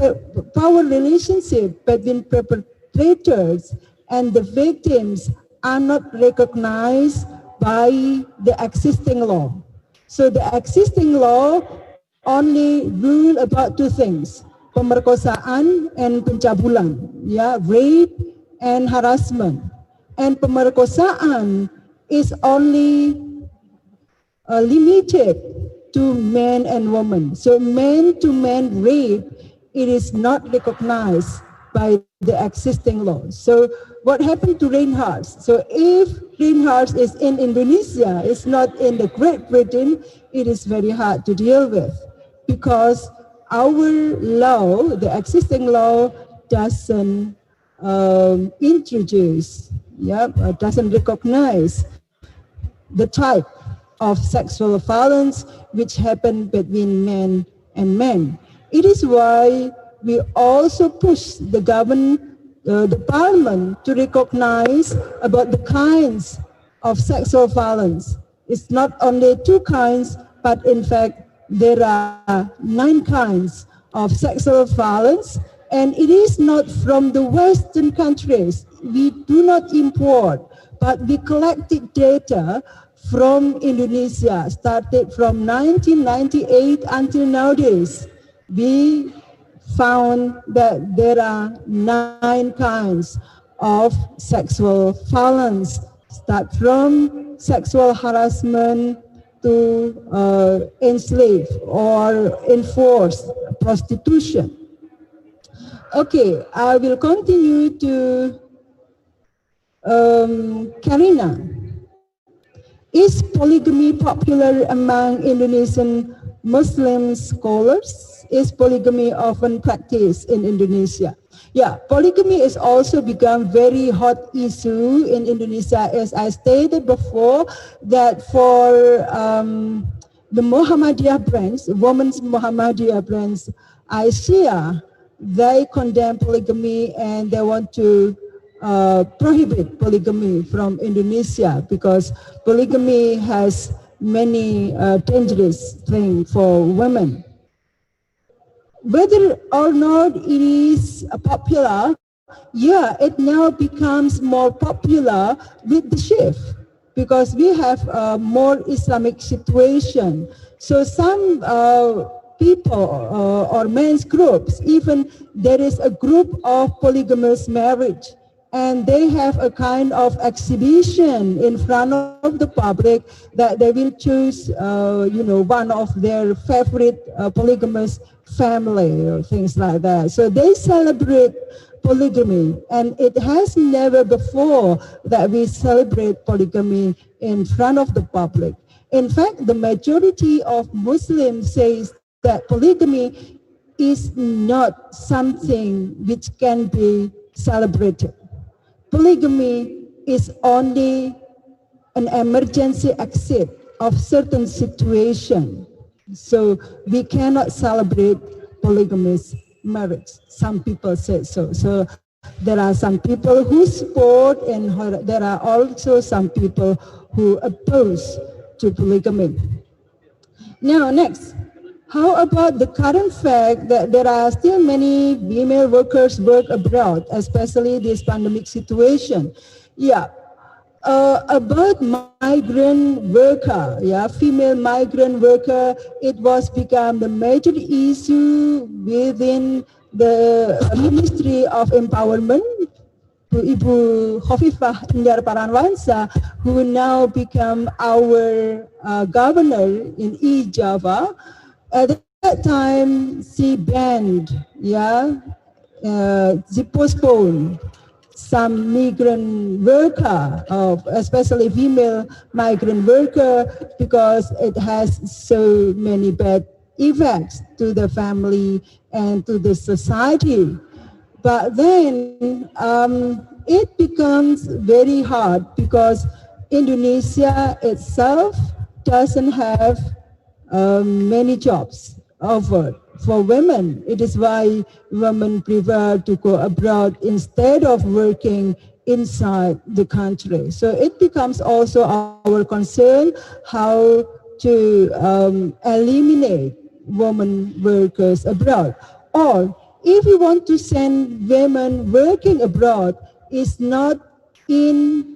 power relationship between perpetrators and the victims are not recognized by the existing law. So the existing law only rule about two things: pemerkosaan and pencabulan, yeah, rape and harassment. And pemerkosaan is only limited to men and women. So man-to-man rape, it is not recognized by the existing law. So what happened to Reinhardt? So if greenhouse is in Indonesia, it's not in the Great Britain, it is very hard to deal with because our law, the existing law, doesn't introduce, doesn't recognize the type of sexual violence which happen between men and men. It is why we also push the government, the parliament to recognize about the kinds of sexual violence. It's not only 2 kinds, but in fact, there are 9 kinds of sexual violence, and it is not from the Western countries. We do not import, but we collected data from Indonesia, started from 1998 until nowadays. We found that there are 9 kinds of sexual violence, start from sexual harassment to enslave or enforced prostitution. Okay, I will continue to Karina. Is polygamy popular among Indonesian Muslim scholars? Is polygamy often practiced in Indonesia? Yeah, polygamy is also become very hot issue in Indonesia, as I stated before, that for the Muhammadiyah branch, women's Muhammadiyah branch, Aisyah, they condemn polygamy and they want to prohibit polygamy from Indonesia because polygamy has many dangerous things for women. Whether or not it is popular, yeah, it now becomes more popular with the shift because we have a more Islamic situation. So some people or men's groups, even there is a group of polygamous marriage, and they have a kind of exhibition in front of the public that they will choose, one of their favorite polygamous family or things like that. So they celebrate polygamy, and it has never before that we celebrate polygamy in front of the public. In fact, the majority of Muslims says that polygamy is not something which can be celebrated. Polygamy is only an emergency exit of certain situation. So we cannot celebrate polygamous marriage. Some people say so. So there are some people who support and there are also some people who oppose to polygamy. Now next, how about the current fact that there are still many female workers work abroad, especially this pandemic situation? Yeah, about migrant worker, female migrant worker, it was become the major issue within the Ministry of Empowerment, to Ibu Khofifah Indar Paranwansa, who now become our governor in East Java. At that time, she banned, she postponed some migrant worker, especially female migrant worker, because it has so many bad effects to the family and to the society. But then it becomes very hard because Indonesia itself doesn't have many jobs offered for women. It is why women prefer to go abroad instead of working inside the country. So it becomes also our concern how to eliminate women workers abroad. Or if we want to send women working abroad, it's not in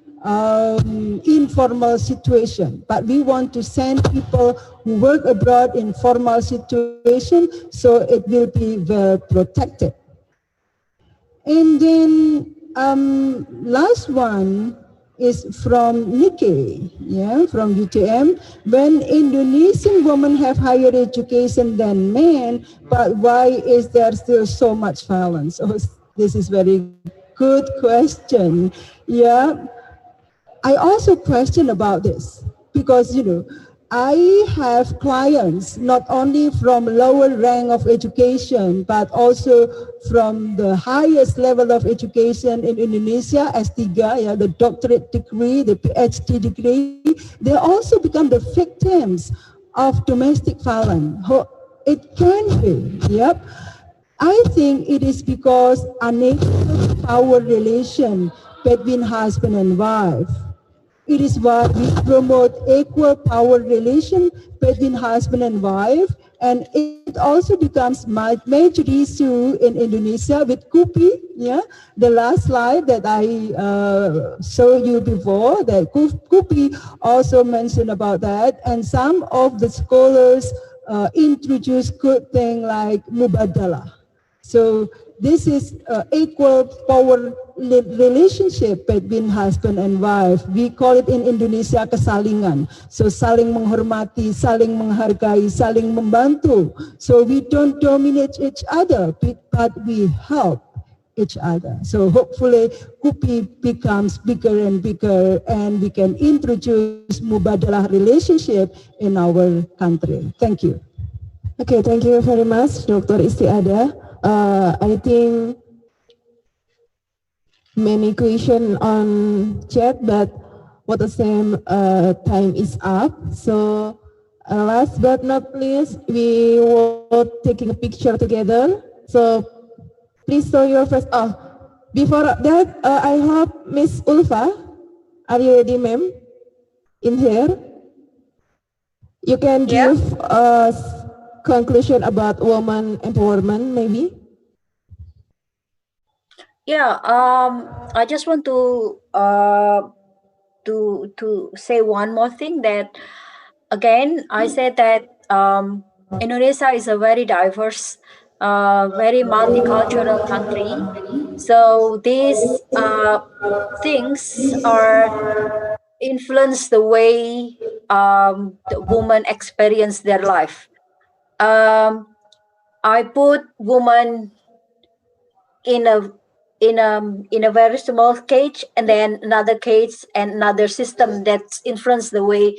informal situation, but we want to send people who work abroad in formal situation, so it will be well protected. And then last one is from Nikki, from UTM. When Indonesian women have higher education than men, but why is there still so much violence? Oh, this is very good question. I also question about this because, I have clients not only from lower rank of education, but also from the highest level of education in Indonesia, S3, yeah, the doctorate degree, the PhD degree. They also become the victims of domestic violence. It can be, yep. I think it is because unequal power relation between husband and wife. It is why we promote equal power relation between husband and wife, and it also becomes my major issue in Indonesia with KUPI. Yeah, the last slide that I showed you before, that KUPI also mentioned about that, and some of the scholars introduce good thing like mubadalah. So this is equal power relationship between husband and wife. We call it in Indonesia kesalingan. So saling menghormati, saling menghargai, saling membantu. So we don't dominate each other, but we help each other. So hopefully KUPI becomes bigger and bigger, and we can introduce mubadalah relationship in our country. Thank you. Okay, thank you very much, Dr. Istiada. I think many question on chat, but what the same time is up. So last but not least, we were taking a picture together. So please show your face. Oh, before that, I hope Miss Ulfa, are you ready, ma'am? In here, you can give us conclusion about woman empowerment, maybe. Yeah, I just want to say one more thing, that again I said that Indonesia is a very diverse, very multicultural country. So these things are influence the way the women experience their life. I put woman in a very small cage, and then another cage and another system that influence the way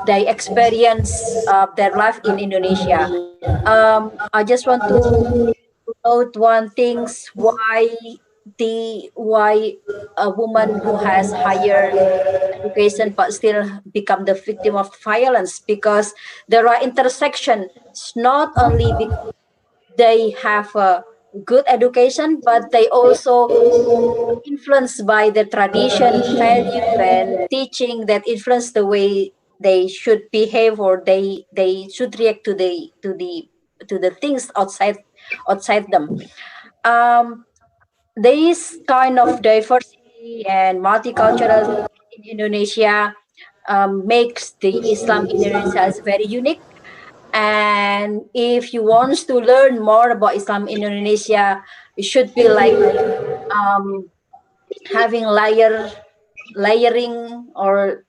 they experience their life in Indonesia. I just want to note one things, why a woman who has higher education but still become the victim of violence, because there are intersections, not only because they have a good education, but they also influenced by the tradition, value, and teaching that influence the way they should behave, or they should react to the things outside them. This kind of diversity and multicultural in Indonesia makes the Islam in Indonesia is very unique. And if you want to learn more about Islam in Indonesia, it should be like having layering, or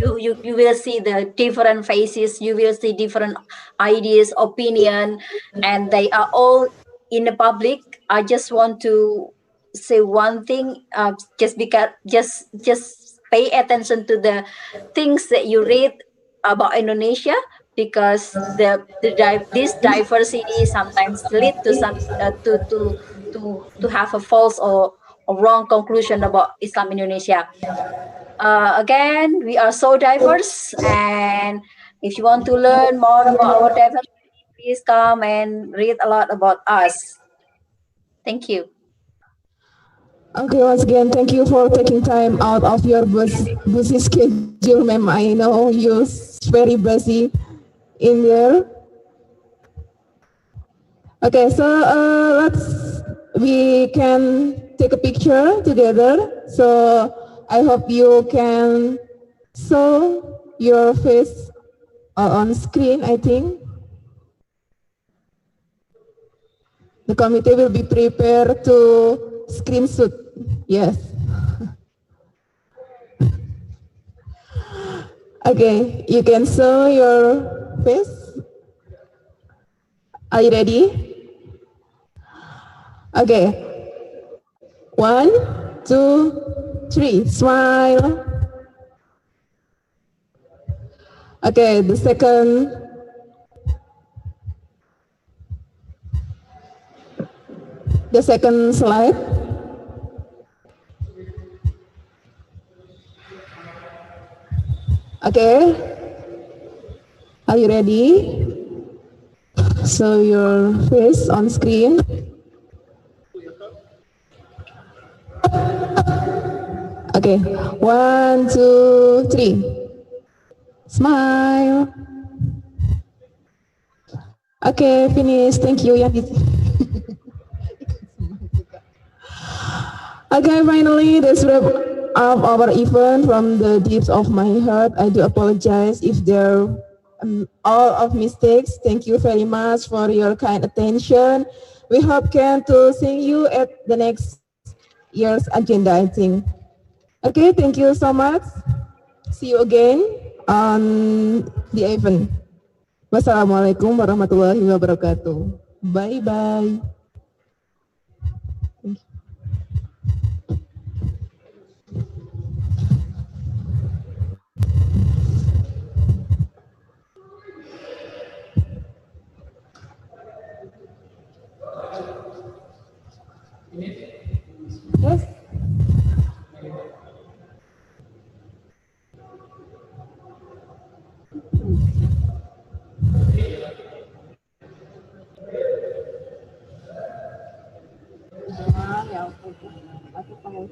you will see the different faces, you will see different ideas, opinion, and they are all in the public. I just want to say one thing, just because just pay attention to the things that you read about Indonesia, because this diversity sometimes lead to some to have a false or a wrong conclusion about Islam Indonesia. Again, we are so diverse, and if you want to learn more about our diversity, please come and read a lot about us. Thank you. Okay, once again, thank you for taking time out of your busy schedule, ma'am. I know you're very busy in there. Okay, so we can take a picture together. So I hope you can show your face on screen, I think. The committee will be prepared to screenshot. Yes. Okay, you can show your face. Are you ready? Okay. 1, 2, 3, smile. Okay, the second slide. Okay, are you ready? Show your face on screen. Okay, 1, 2, 3. Smile. Okay, finish. Thank you. Okay, finally, that's wrap up our event. From the depths of my heart, I do apologize if there all of mistakes. Thank you very much for your kind attention. We hope to see you at the next year's agenda, I think. Okay, thank you so much. See you again on the event. Wassalamualaikum warahmatullahi wabarakatuh. Bye-bye. Yes. Ya ampun, aku tahu